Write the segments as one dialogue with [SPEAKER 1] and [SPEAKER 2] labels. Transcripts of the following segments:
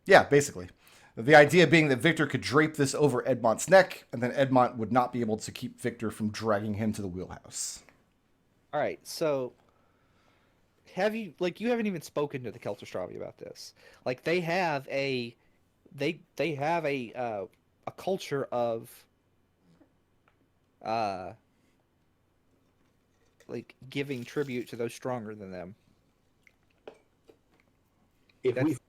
[SPEAKER 1] Yeah, basically. The idea being that Victor could drape this over Edmont's neck, and then Edmont would not be able to keep Victor from dragging him to the wheelhouse.
[SPEAKER 2] All right, so you haven't even spoken to the Kelterstravi about this. Like they have they have a culture of uh like giving tribute to those stronger than them.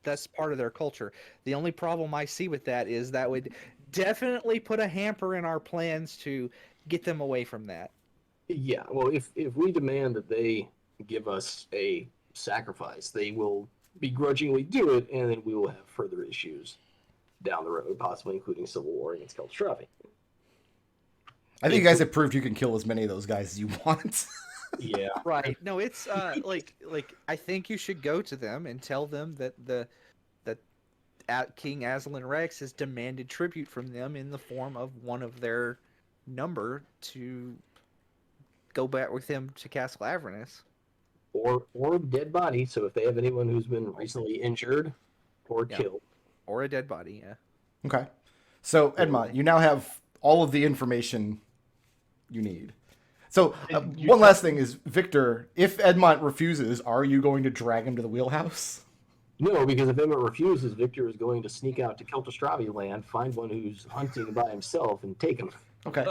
[SPEAKER 2] That's part of their culture. The only problem I see with that is that would definitely put a hamper in our plans to get them away from that.
[SPEAKER 3] Yeah, well, if we demand that they give us a sacrifice, they will begrudgingly do it, and then we will have further issues down the road, possibly including civil war against Keltravi.
[SPEAKER 1] I think you guys have proved you can kill as many of those guys as you want.
[SPEAKER 3] Yeah.
[SPEAKER 2] Right. No, it's like I think you should go to them and tell them that King Aslan Rex has demanded tribute from them in the form of one of their number to go back with him to Castle Avernus.
[SPEAKER 3] Or dead body, so if they have anyone who's been recently injured or killed.
[SPEAKER 2] Or a dead body, yeah.
[SPEAKER 1] Okay. So, Edmont, you now have all of the information you need. So, one last thing is, Victor, if Edmont refuses, are you going to drag him to the wheelhouse?
[SPEAKER 3] No, because if Edmont refuses, Victor is going to sneak out to Keltostravi land, find one who's hunting by himself, and take him.
[SPEAKER 1] Okay.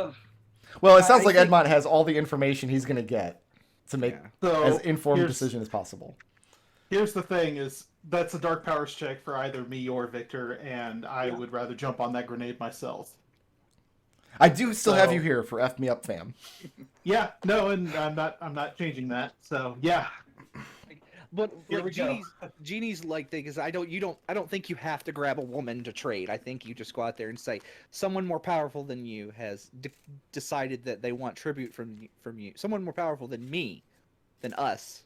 [SPEAKER 1] Well, it sounds like Edmont has all the information he's going to get to make as informed a decision as possible.
[SPEAKER 4] Here's the thing is, that's a dark powers check for either me or Victor, and I would rather jump on that grenade myself.
[SPEAKER 1] I do still have you here for F me up, fam.
[SPEAKER 4] Yeah, no, and I'm not changing that. So yeah.
[SPEAKER 2] But like, Genie's like thing is I don't think you have to grab a woman to trade. I think you just go out there and say someone more powerful than you has decided that they want tribute from you. Someone more powerful than me, than us,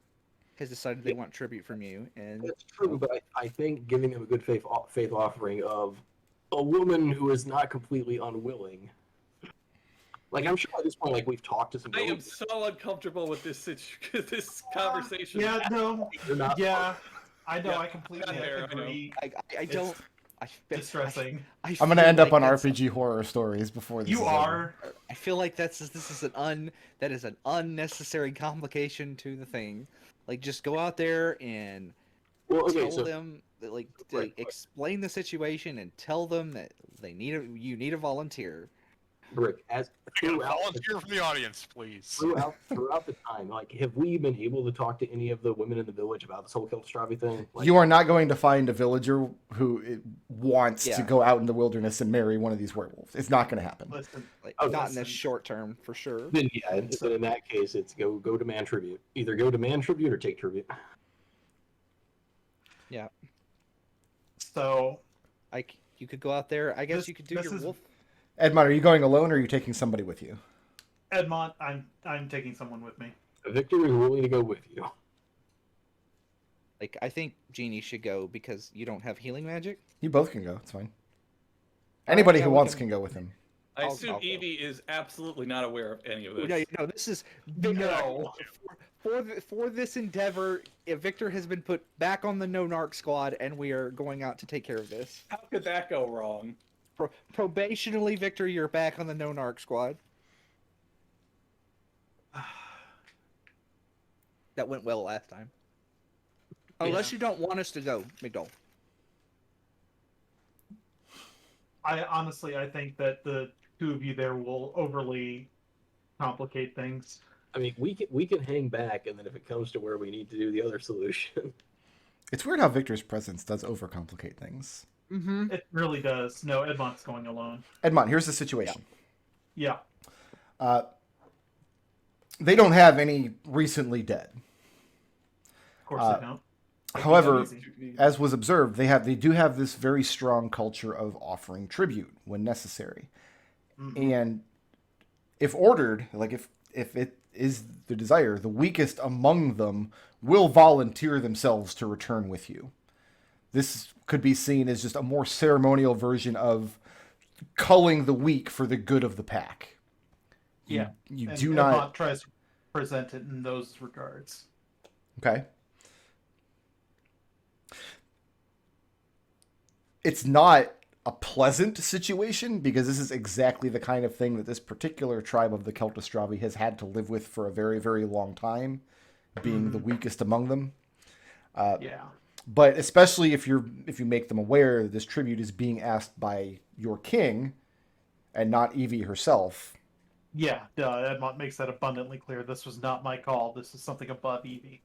[SPEAKER 2] has decided they want tribute from you. And
[SPEAKER 3] that's true, but I think giving them a good faith offering of a woman who is not completely unwilling. Like, I'm sure at this point, like, we've talked to some...
[SPEAKER 5] I am so uncomfortable with this conversation.
[SPEAKER 4] Yeah, no. Yeah, I know, I completely
[SPEAKER 5] there,
[SPEAKER 4] agree.
[SPEAKER 2] I don't...
[SPEAKER 4] Distressing.
[SPEAKER 1] I'm going to end up on RPG horror stories before this is
[SPEAKER 4] over.
[SPEAKER 2] I feel like this is an unnecessary complication to the thing. Like, just go out there and tell them... Like, explain the situation and tell them that you need a volunteer.
[SPEAKER 3] Rick,
[SPEAKER 6] volunteer from the audience, please.
[SPEAKER 3] Throughout the time, like, have we been able to talk to any of the women in the village about this whole Keltravi thing? Like,
[SPEAKER 1] you are not going to find a villager who wants to go out in the wilderness and marry one of these werewolves. It's not going to happen.
[SPEAKER 2] Not in the short term, for sure.
[SPEAKER 3] Then so in that case, it's go demand tribute. Either go demand tribute or take tribute.
[SPEAKER 2] Yeah.
[SPEAKER 4] So,
[SPEAKER 2] you could go out there. I guess you could do your wolf.
[SPEAKER 1] Edmont, are you going alone or are you taking somebody with you?
[SPEAKER 4] Edmont, I'm taking someone with me.
[SPEAKER 3] Victor is willing to go with you.
[SPEAKER 2] Like, I think Genie should go because you don't have healing magic.
[SPEAKER 1] You both can go. It's fine. Anybody who wants can go with him.
[SPEAKER 5] I assume Evie is absolutely not aware of any of this.
[SPEAKER 2] No, this is for this endeavor. If Victor has been put back on the No-Narc squad, and we are going out to take care of this.
[SPEAKER 5] How could that go wrong?
[SPEAKER 2] Probationally, Victor, you're back on the No-Narc squad. That went well last time. Unless you don't want us to go, McDohl.
[SPEAKER 4] I think that the two of you there will overly complicate things.
[SPEAKER 3] I mean, we can hang back, and then if it comes to where we need to do the other solution.
[SPEAKER 1] It's weird how Victor's presence does overcomplicate things.
[SPEAKER 2] Mm-hmm.
[SPEAKER 4] It really does. No, Edmont's going alone.
[SPEAKER 1] Edmont, here's the situation.
[SPEAKER 4] Yeah.
[SPEAKER 1] They don't have any recently dead.
[SPEAKER 4] Of course they don't.
[SPEAKER 1] However, as was observed, they do have this very strong culture of offering tribute when necessary. Mm-hmm. And if ordered, like if it is the desire, the weakest among them will volunteer themselves to return with you. This could be seen as just a more ceremonial version of culling the weak for the good of the pack.
[SPEAKER 4] You
[SPEAKER 1] do
[SPEAKER 4] Edmont
[SPEAKER 1] not
[SPEAKER 4] tries to present it in those regards.
[SPEAKER 1] Okay. it's not a pleasant situation because this is exactly the kind of thing that this particular tribe of the Celtistravi has had to live with for a very, very long time, being the weakest among them.
[SPEAKER 4] Yeah.
[SPEAKER 1] But especially if you make them aware this tribute is being asked by your king and not Evie herself.
[SPEAKER 4] Yeah, Edmont makes that abundantly clear. This was not my call. This is something above Evie.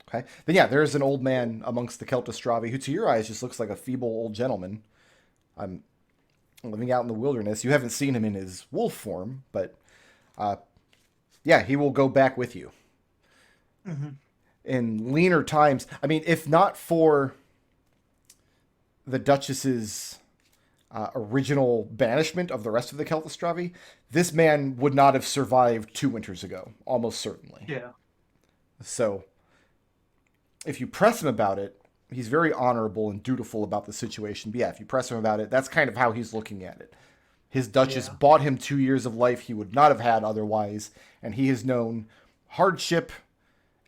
[SPEAKER 1] Okay. Then yeah, there's an old man amongst the Celtistravi who to your eyes just looks like a feeble old gentleman. I'm living out in the wilderness. You haven't seen him in his wolf form, but yeah, he will go back with you.
[SPEAKER 4] Mm-hmm.
[SPEAKER 1] In leaner times, I mean, if not for the Duchess's original banishment of the rest of the Celtistravi, this man would not have survived 2 winters ago, almost certainly.
[SPEAKER 4] Yeah.
[SPEAKER 1] So, if you press him about it, he's very honorable and dutiful about the situation. But yeah, if you press him about it, that's kind of how he's looking at it. His Duchess bought him 2 years of life he would not have had otherwise, and he has known hardship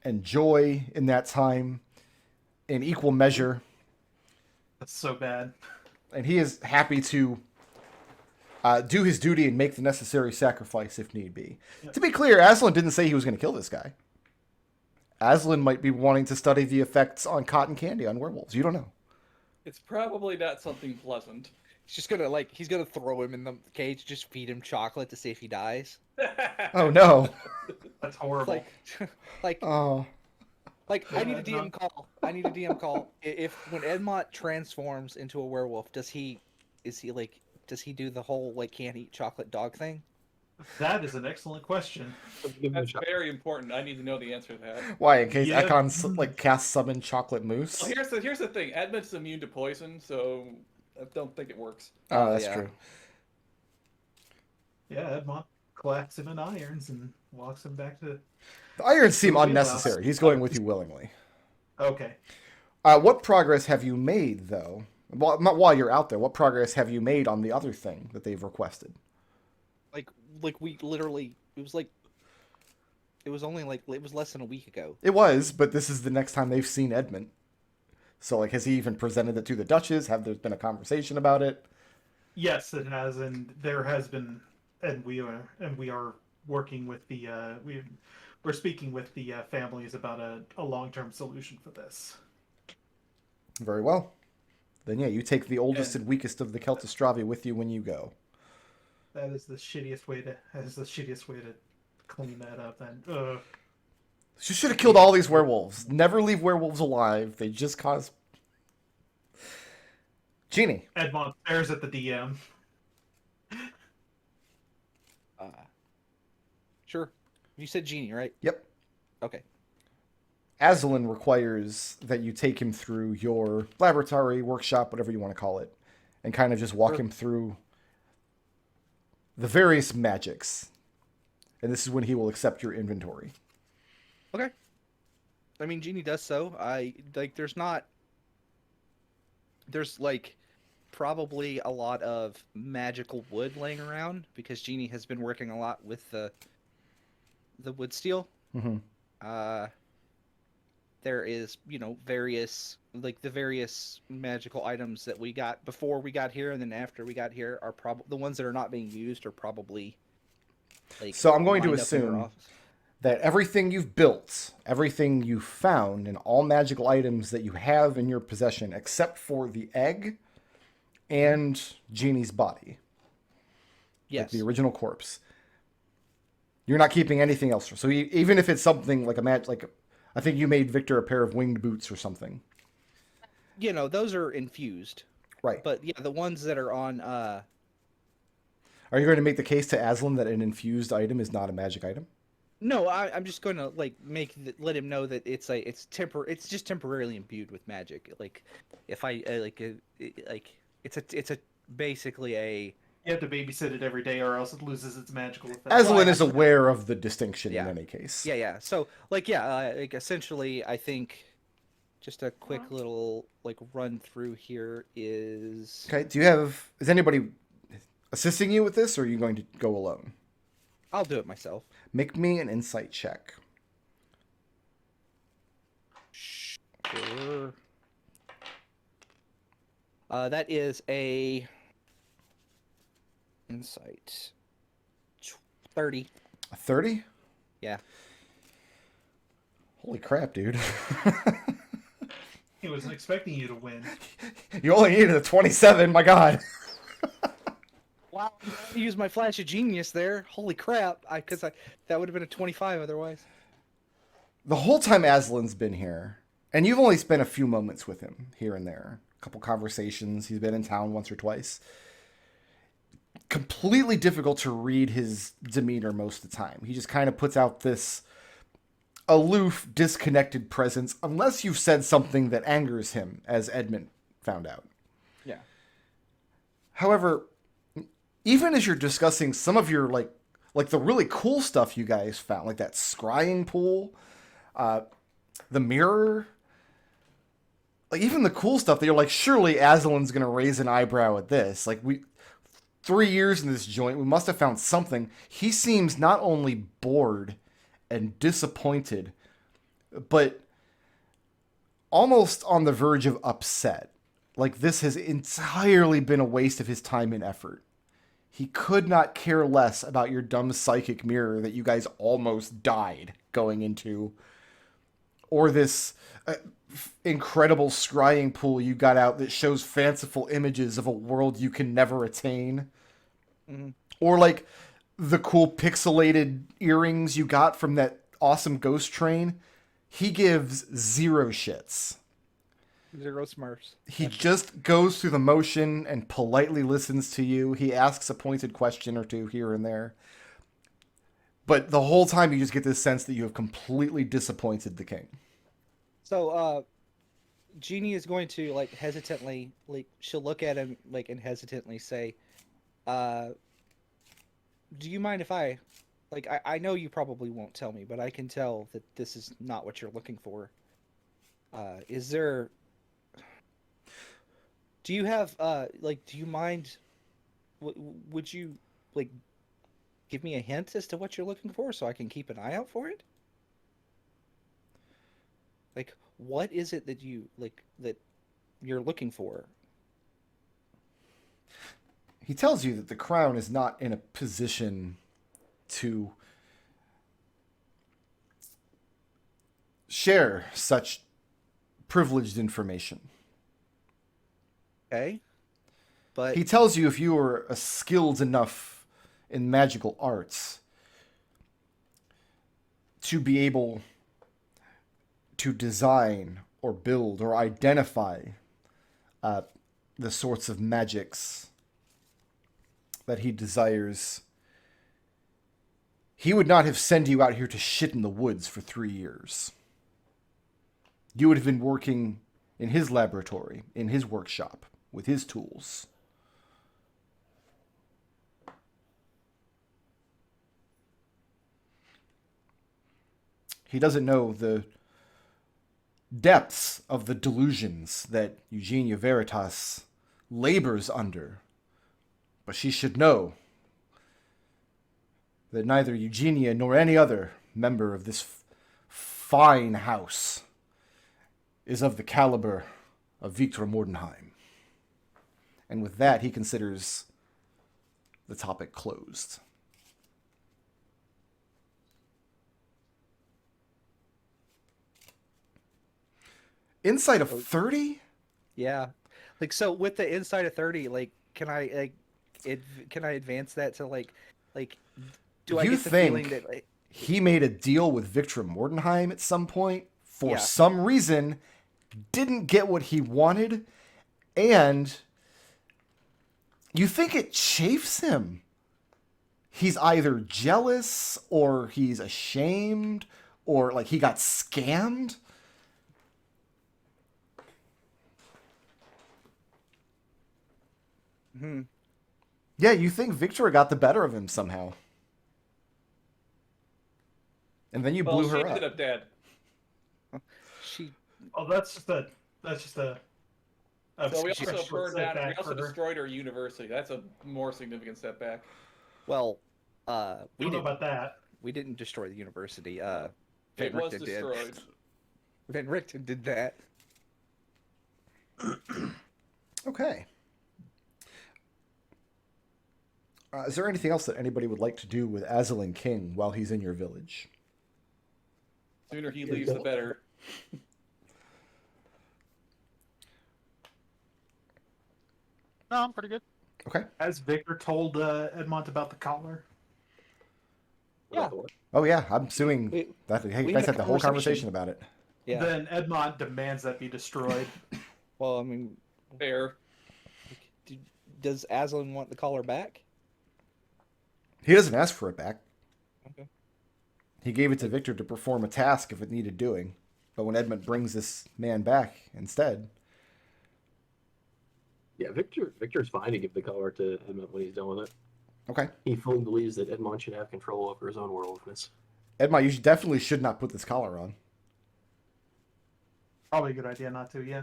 [SPEAKER 1] and joy in that time in equal measure.
[SPEAKER 4] That's so bad.
[SPEAKER 1] And he is happy to do his duty and make the necessary sacrifice if need be. Yeah. To be clear, Aslan didn't say he was going to kill this guy. Aslan might be wanting to study the effects on cotton candy on werewolves. You don't know.
[SPEAKER 5] It's probably not something pleasant.
[SPEAKER 2] He's just gonna he's gonna throw him in the cage, just feed him chocolate to see if he dies.
[SPEAKER 1] Oh no.
[SPEAKER 4] That's horrible.
[SPEAKER 1] Oh.
[SPEAKER 2] I need a DM call. I need a DM call. If when Edmont transforms into a werewolf, does he do the whole can't eat chocolate dog thing?
[SPEAKER 4] That is an excellent question.
[SPEAKER 5] That's very important. I need to know the answer to that.
[SPEAKER 1] Why? In case Ekon casts summon chocolate moose?
[SPEAKER 5] Well, here's the thing. Edmont's immune to poison, so I don't think it works.
[SPEAKER 1] Oh, that's true.
[SPEAKER 4] Yeah, Edmont collects him in irons and walks him back to...
[SPEAKER 1] The irons seem unnecessary. He's going with you willingly.
[SPEAKER 4] Okay.
[SPEAKER 1] What progress have you made, though? Well, not while you're out there. What progress have you made on the other thing that they've requested?
[SPEAKER 2] We literally... It was less than a week ago.
[SPEAKER 1] It was, but this is the next time they've seen Edmont. So, has he even presented it to the Duchess? Have there been a conversation about it?
[SPEAKER 4] Yes, it has, and there has been, and we are working with the we're speaking with the families about a long-term solution for this.
[SPEAKER 1] Very well. Then yeah, you take the oldest and weakest of the Celtistravi with you when you go.
[SPEAKER 4] That is the shittiest way to clean that up. Then.
[SPEAKER 1] She should have killed all these werewolves. Never leave werewolves alive. They just cause... Genie.
[SPEAKER 4] Edmont stares at the DM.
[SPEAKER 2] Sure. You said Genie, right?
[SPEAKER 1] Yep.
[SPEAKER 2] Okay.
[SPEAKER 1] Aslan requires that you take him through your laboratory, workshop, whatever you want to call it, and kind of just walk him through the various magics. And this is when he will accept your inventory.
[SPEAKER 2] Okay. I mean, Genie does so. There's probably a lot of magical wood laying around because Genie has been working a lot with the wood steel.
[SPEAKER 1] Mm-hmm.
[SPEAKER 2] There is, various magical items that we got before we got here and then after we got here are probably the ones that are not being used are probably
[SPEAKER 1] so I'm going to assume that everything you've built, everything you found, and all magical items that you have in your possession, except for the egg and Genie's body,
[SPEAKER 2] yes,
[SPEAKER 1] the original corpse, you're not keeping anything else. So even if it's something like I think you made Victor a pair of winged boots or something.
[SPEAKER 2] Those are infused,
[SPEAKER 1] right?
[SPEAKER 2] But yeah, the ones that are on.
[SPEAKER 1] Are you going to make the case to Aslan that an infused item is not a magic item?
[SPEAKER 2] No, I'm just going to let him know that it's just temporarily imbued with magic. It's basically a.
[SPEAKER 4] You have to babysit it every day, or else it loses its magical effect.
[SPEAKER 1] Aslan is aware of the distinction in any case.
[SPEAKER 2] Yeah. So essentially, I think just a quick little run through here is.
[SPEAKER 1] Okay. Is anybody assisting you with this, or are you going to go alone?
[SPEAKER 2] I'll do it myself.
[SPEAKER 1] Make me an insight check.
[SPEAKER 2] Sure. That is a insight 30.
[SPEAKER 1] A 30?
[SPEAKER 2] Yeah.
[SPEAKER 1] Holy crap, dude.
[SPEAKER 4] He wasn't expecting you to win.
[SPEAKER 1] You only needed a 27, my god.
[SPEAKER 2] Wow, I used my flash of genius there. Holy crap! That would have been a 25 otherwise.
[SPEAKER 1] The whole time Aslan's been here, and you've only spent a few moments with him here and there, a couple conversations. He's been in town once or twice. Completely difficult to read his demeanor most of the time. He just kind of puts out this aloof, disconnected presence, unless you've said something that angers him, as Edmont found out.
[SPEAKER 2] Yeah.
[SPEAKER 1] However, even as you're discussing some of your like the really cool stuff you guys found, like that scrying pool, the mirror, like even the cool stuff that you're like, surely Aslan's gonna raise an eyebrow at this. Like 3 years in this joint, we must have found something. He seems not only bored and disappointed, but almost on the verge of upset. Like this has entirely been a waste of his time and effort. He could not care less about your dumb psychic mirror that you guys almost died going into, or this incredible scrying pool you got out that shows fanciful images of a world you can never attain.
[SPEAKER 2] Mm-hmm.
[SPEAKER 1] Or like the cool pixelated earrings you got from that awesome ghost train. He gives zero shits.
[SPEAKER 2] Zero smurfs.
[SPEAKER 1] He just goes through the motion and politely listens to you. He asks a pointed question or two here and there. But the whole time you just get this sense that you have completely disappointed the king.
[SPEAKER 2] So, Jeannie is going to, like, hesitantly, like, she'll look at him, like, and hesitantly say, do you mind if I know you probably won't tell me, but I can tell that this is not what you're looking for. Do you have, do you mind, would you, like, give me a hint as to what you're looking for so I can keep an eye out for it? Like, what is it that that you're looking for?
[SPEAKER 1] He tells you that the crown is not in a position to share such privileged information.
[SPEAKER 2] Okay. But
[SPEAKER 1] He tells you if you are skilled enough in magical arts to be able to design or build or identify the sorts of magics that he desires, he would not have sent you out here to shit in the woods for 3 years. You would have been working in his laboratory, in his workshop, with his tools. He doesn't know the depths of the delusions that Eugenia Veritas labors under. But she should know that neither Eugenia nor any other member of this fine house is of the caliber of Victor Mordenheim. And with that, he considers the topic closed. Insight of 30?
[SPEAKER 2] yeah, like, so with the inside of 30, like, can I advance that to like do I
[SPEAKER 1] You
[SPEAKER 2] get the
[SPEAKER 1] think
[SPEAKER 2] feeling that, like,
[SPEAKER 1] he made a deal with Victor Mordenheim at some point, for
[SPEAKER 2] Yeah.
[SPEAKER 1] some reason, didn't get what he wanted, and you think it chafes him. He's either jealous, or he's ashamed, or like he got scammed. Yeah, you think Victor got the better of him somehow. And then you blew
[SPEAKER 5] Well,
[SPEAKER 1] her
[SPEAKER 5] she
[SPEAKER 1] up.
[SPEAKER 5] ended up dead.
[SPEAKER 2] she
[SPEAKER 4] Oh, that's just a
[SPEAKER 5] So we
[SPEAKER 4] short
[SPEAKER 5] also burned down.
[SPEAKER 4] setback
[SPEAKER 5] We also
[SPEAKER 4] for her.
[SPEAKER 5] destroyed her university. That's a more significant setback.
[SPEAKER 2] well we
[SPEAKER 4] I don't know
[SPEAKER 2] didn't
[SPEAKER 4] about that.
[SPEAKER 2] we didn't destroy the university.
[SPEAKER 5] It
[SPEAKER 2] Van
[SPEAKER 5] was
[SPEAKER 2] Richten did.
[SPEAKER 5] destroyed.
[SPEAKER 2] Van Richten did that.
[SPEAKER 1] Okay. Is there anything else that anybody would like to do with Azalin King while he's in your village?
[SPEAKER 5] Sooner he leaves, the better.
[SPEAKER 6] No, I'm pretty good.
[SPEAKER 1] Okay.
[SPEAKER 4] Has Victor told Edmont about the collar?
[SPEAKER 2] Yeah.
[SPEAKER 1] Oh yeah, I'm assuming
[SPEAKER 2] We-
[SPEAKER 1] that. Hey, you
[SPEAKER 2] we
[SPEAKER 1] guys
[SPEAKER 2] had
[SPEAKER 1] had
[SPEAKER 2] a
[SPEAKER 1] the whole
[SPEAKER 2] conversation.
[SPEAKER 1] conversation about it.
[SPEAKER 2] Yeah.
[SPEAKER 4] Then Edmont demands that be destroyed.
[SPEAKER 2] Well, I mean,
[SPEAKER 5] Fair.
[SPEAKER 2] does Aslan want the collar back?
[SPEAKER 1] He doesn't ask for it back.
[SPEAKER 2] Okay.
[SPEAKER 1] He gave it to Victor to perform a task if it needed doing. But when Edmund brings this man back instead,
[SPEAKER 3] Yeah, Victor's fine to give the collar to Edmont when he's done with it.
[SPEAKER 1] okay.
[SPEAKER 3] He fully believes that Edmont should have control over his own worldliness.
[SPEAKER 1] Edmund, you definitely should not put this collar on.
[SPEAKER 4] Probably a good idea not to, yeah.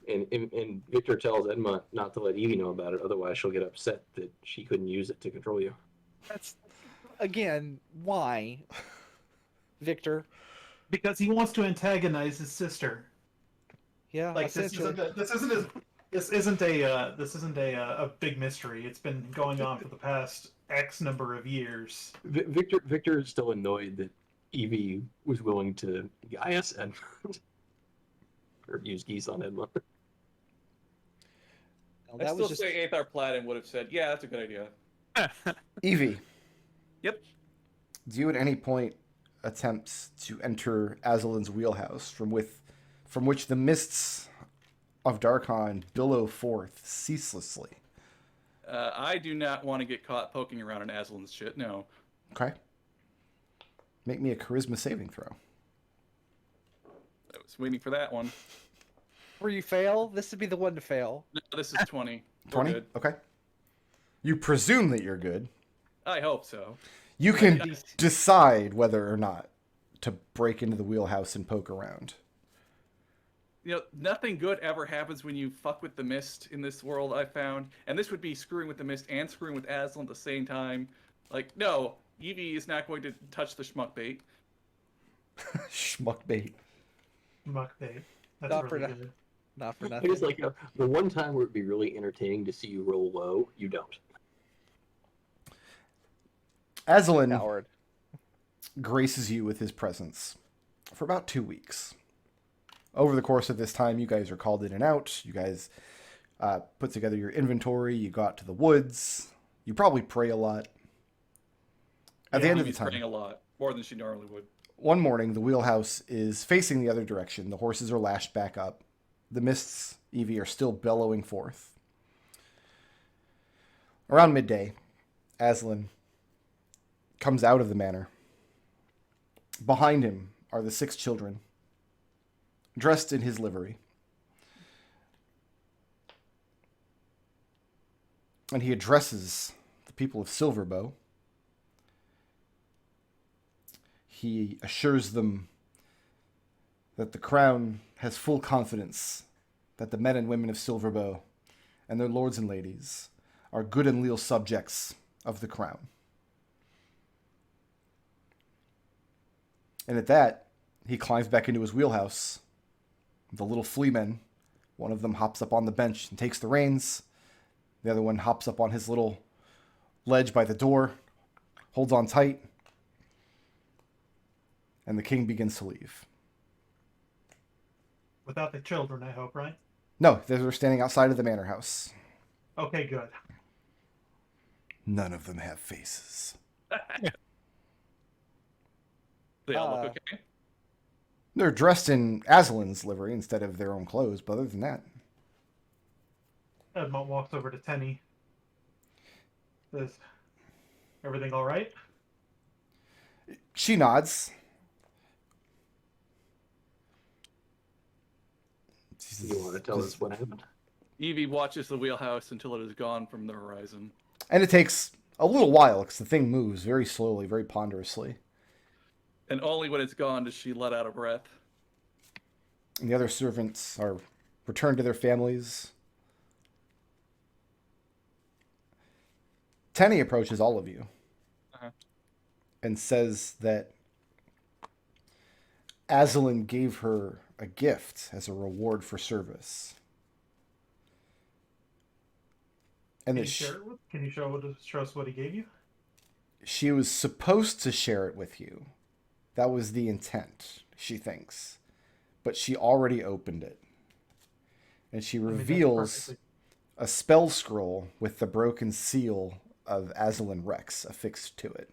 [SPEAKER 3] And Victor tells Edmont not to let Evie know about it, otherwise she'll get upset that she couldn't use it to control you.
[SPEAKER 2] That's again why, Victor.
[SPEAKER 4] Because he wants to antagonize his sister.
[SPEAKER 2] Yeah,
[SPEAKER 4] Like this isn't a big mystery. It's been going on for the past X number of years.
[SPEAKER 3] Victor is still annoyed that Evie was willing to guise Edmont. Or use geese on Edmont.
[SPEAKER 5] I still say Aethar Platin would have said, yeah, that's a good idea.
[SPEAKER 1] Evie.
[SPEAKER 5] Yep.
[SPEAKER 1] Do you at any point attempt to enter Azalin's wheelhouse from which the mists of Darkon billow forth ceaselessly?
[SPEAKER 5] I do not want to get caught poking around in Aslan's shit, no.
[SPEAKER 1] Okay. Make me a charisma saving throw.
[SPEAKER 5] I was waiting for that one.
[SPEAKER 2] Where you fail, this would be the one to fail.
[SPEAKER 5] No, this is 20. We're
[SPEAKER 1] 20?
[SPEAKER 5] good.
[SPEAKER 1] Okay. You presume that you're good.
[SPEAKER 5] I hope so.
[SPEAKER 1] You can decide whether or not to break into the wheelhouse and poke around.
[SPEAKER 5] You know, nothing good ever happens when you fuck with the mist in this world, I found. And this would be screwing with the mist and screwing with Aslan at the same time. Like, no, Evie is not going to touch the schmuck bait.
[SPEAKER 1] Schmuck bait.
[SPEAKER 4] Muck bait. That's
[SPEAKER 2] Not for
[SPEAKER 4] really
[SPEAKER 2] that.
[SPEAKER 4] good.
[SPEAKER 2] Not for
[SPEAKER 3] It
[SPEAKER 2] nothing.
[SPEAKER 3] is like the one time where it'd be really entertaining to see you roll low, you don't.
[SPEAKER 1] Azalin
[SPEAKER 2] Coward.
[SPEAKER 1] graces you with his presence for about 2 weeks. Over the course of this time, you guys are called in and out. You guys put together your inventory. You got to the woods. You probably pray a lot. At the end of the
[SPEAKER 5] Evie's
[SPEAKER 1] time,
[SPEAKER 5] praying a lot, more than she normally would.
[SPEAKER 1] one morning, the wheelhouse is facing the other direction. The horses are lashed back up. The mists, Evie, are still bellowing forth. Around midday, Aslan comes out of the manor. Behind him are the 6 children, dressed in his livery. And he addresses the people of Silverbow. He assures them that the crown has full confidence that the men and women of Silverbow and their lords and ladies are good and leal subjects of the crown. And at that, he climbs back into his wheelhouse. The little fleamen, one of them hops up on the bench and takes the reins. The other one hops up on his little ledge by the door, holds on tight, and the king begins to leave.
[SPEAKER 4] Without the children, I hope, right?
[SPEAKER 1] No, they're standing outside of the manor house.
[SPEAKER 4] Okay, good.
[SPEAKER 1] None of them have faces.
[SPEAKER 5] They all look okay.
[SPEAKER 1] They're dressed in Azalin's livery instead of their own clothes, but other than that,
[SPEAKER 4] Edmont walks over to Tenny. Says, everything all right?
[SPEAKER 1] she nods.
[SPEAKER 3] You want to tell us what happened?
[SPEAKER 5] Evie watches the wheelhouse until it is gone from the horizon.
[SPEAKER 1] And it takes a little while because the thing moves very slowly, very ponderously.
[SPEAKER 5] And only when it's gone does she let out a breath.
[SPEAKER 1] And the other servants are returned to their families. Tenny approaches all of you and says that Azalin gave her a gift as a reward for service. And
[SPEAKER 4] Can you share it with? Can you show us what he gave you?
[SPEAKER 1] she was supposed to share it with you. That was the intent, she thinks. But she already opened it. And she reveals a spell scroll with the broken seal of Aslan Rex affixed to it.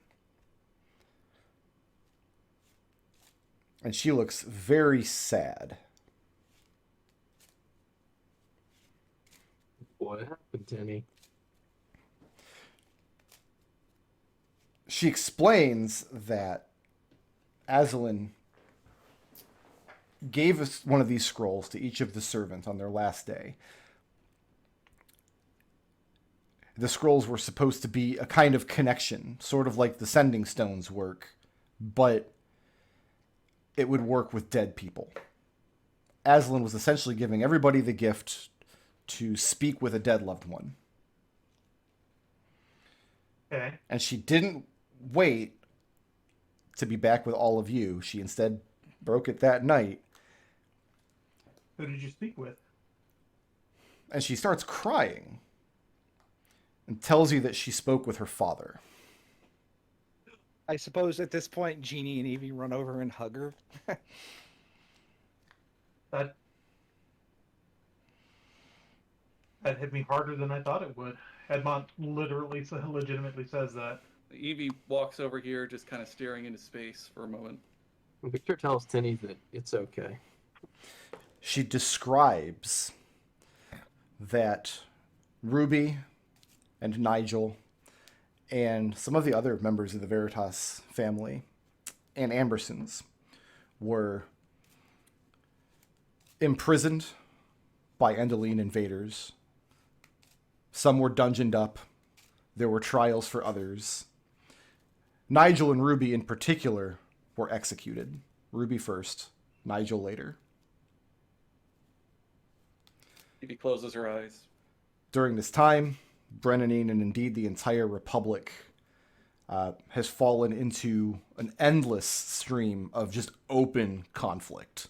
[SPEAKER 1] And she looks very sad.
[SPEAKER 3] What happened, Timmy?
[SPEAKER 1] She explains that Aslan gave us one of these scrolls to each of the servants on their last day. The scrolls were supposed to be a kind of connection, sort of like the sending stones work, but it would work with dead people. Aslan was essentially giving everybody the gift to speak with a dead loved one.
[SPEAKER 4] Okay.
[SPEAKER 1] And she didn't wait to be back with all of you. She instead broke it that night.
[SPEAKER 4] Who did you speak with?
[SPEAKER 1] And she starts crying and tells you that she spoke with her father.
[SPEAKER 2] I suppose at this point, Jeannie and Evie run over and hug her.
[SPEAKER 4] That hit me harder than I thought it would. Edmont legitimately says that.
[SPEAKER 5] Evie walks over here, just kind of staring into space for a moment.
[SPEAKER 3] Victor tells Tinny that it's okay.
[SPEAKER 1] She describes that Ruby and Nigel and some of the other members of the Veritas family and Ambersons were imprisoned by Endeline invaders. Some were dungeoned up. There were trials for others. Nigel and Ruby in particular were executed. Ruby first, Nigel later.
[SPEAKER 5] Evie closes her eyes.
[SPEAKER 1] During this time, Brennanine and indeed the entire Republic has fallen into an endless stream of just open conflict.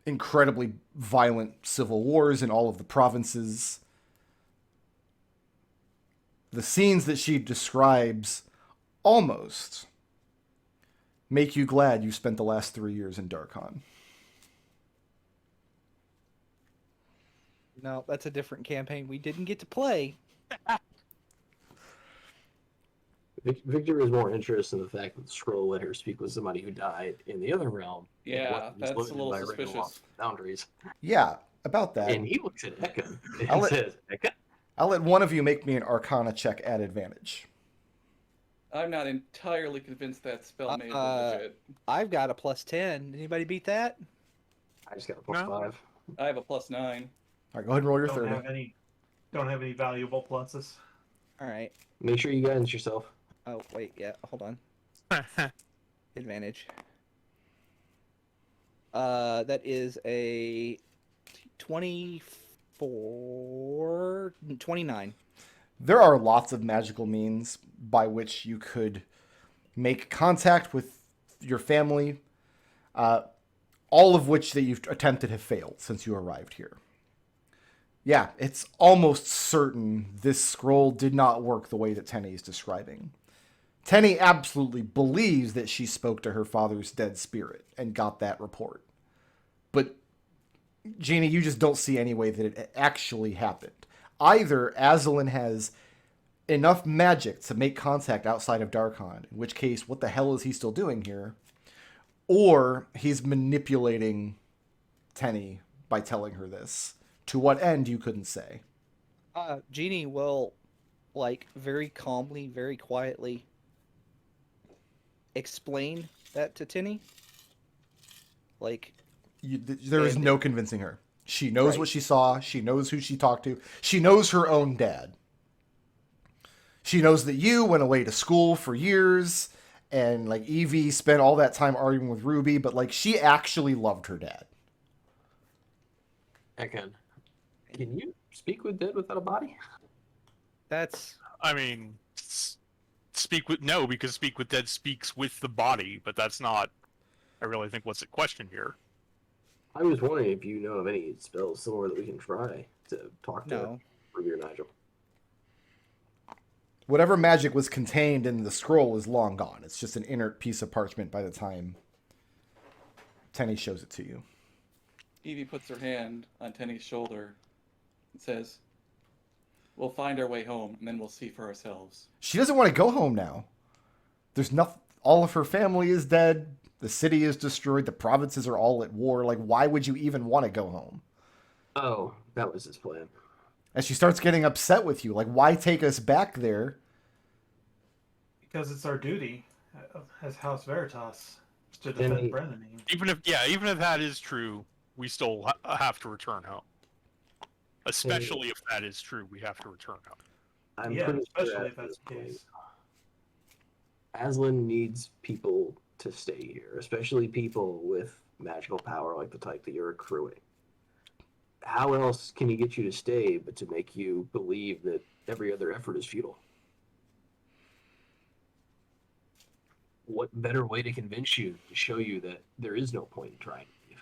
[SPEAKER 1] Incredibly violent civil wars in all of the provinces. The scenes that she describes almost make you glad you spent the last 3 years in Darkon.
[SPEAKER 2] No, that's a different campaign we didn't get to play.
[SPEAKER 3] Victor is more interested in the fact that the scroll let her speak with somebody who died in the other realm.
[SPEAKER 5] Yeah, that's a little suspicious.
[SPEAKER 3] Ravenloft boundaries.
[SPEAKER 1] Yeah, about that.
[SPEAKER 3] And he looks at Ekon and
[SPEAKER 1] I'll let-
[SPEAKER 3] says, Ekon?
[SPEAKER 1] I'll let one of you make me an Arcana check at advantage.
[SPEAKER 5] I'm not entirely convinced that spell may have been legit.
[SPEAKER 2] I've got a +10. Anybody beat that?
[SPEAKER 3] I just got a +5.
[SPEAKER 5] I have a +9.
[SPEAKER 1] All right, go ahead and roll your
[SPEAKER 4] Don't
[SPEAKER 1] 30.
[SPEAKER 4] have any valuable pluses.
[SPEAKER 2] All right.
[SPEAKER 3] Make sure you guidance yourself.
[SPEAKER 2] Oh, wait, yeah, hold on. Advantage. That is a 29.
[SPEAKER 1] There are lots of magical means by which you could make contact with your family, all of which that you've attempted have failed since you arrived here. Yeah, it's almost certain this scroll did not work the way that Tenny is describing. Tenny absolutely believes that she spoke to her father's dead spirit and got that report. But, Jeannie, you just don't see any way that it actually happened. Either Aslan has enough magic to make contact outside of Darkon, in which case, what the hell is he still doing here? Or he's manipulating Tenny by telling her this. To what end, you couldn't say.
[SPEAKER 2] Jeannie will, very calmly, very quietly explain that to Tinny.
[SPEAKER 1] There is no convincing her. She knows what she saw. She knows who she talked to. She knows her own dad. She knows that you went away to school for years, and Evie spent all that time arguing with Ruby, but she actually loved her dad.
[SPEAKER 3] Ekon, can you speak with dead without a body?
[SPEAKER 2] That's...
[SPEAKER 6] I mean, because speak with dead speaks with the body, but that's not, I really think, what's at question here.
[SPEAKER 3] I was wondering if you know of any spells somewhere that we can try to talk to.
[SPEAKER 2] No.
[SPEAKER 3] Prove your Nigel.
[SPEAKER 1] Whatever magic was contained in the scroll is long gone. It's just an inert piece of parchment by the time Tenny shows it to you.
[SPEAKER 5] Evie puts her hand on Tenny's shoulder and says, "We'll find our way home, and then we'll see for ourselves."
[SPEAKER 1] She doesn't want to go home now. There's nothing. All of her family is dead. The city is destroyed. The provinces are all at war. Like, why would you even want to go home?
[SPEAKER 3] Oh, that was his plan.
[SPEAKER 1] And she starts getting upset with you. Like, why take us back there?
[SPEAKER 4] Because it's our duty as House Veritas to defend Brennan.
[SPEAKER 6] Even if that is true, we still have to return home. Especially if that is true, we have to return home.
[SPEAKER 3] I'm
[SPEAKER 4] Yeah,
[SPEAKER 3] pretty
[SPEAKER 4] especially
[SPEAKER 3] sure
[SPEAKER 4] if that's the case.
[SPEAKER 3] Aslan needs people to stay here, especially people with magical power like the type that you're accruing. How else can he get you to stay but to make you believe that every other effort is futile? What better way to convince you, to show you that there is no point in trying to leave?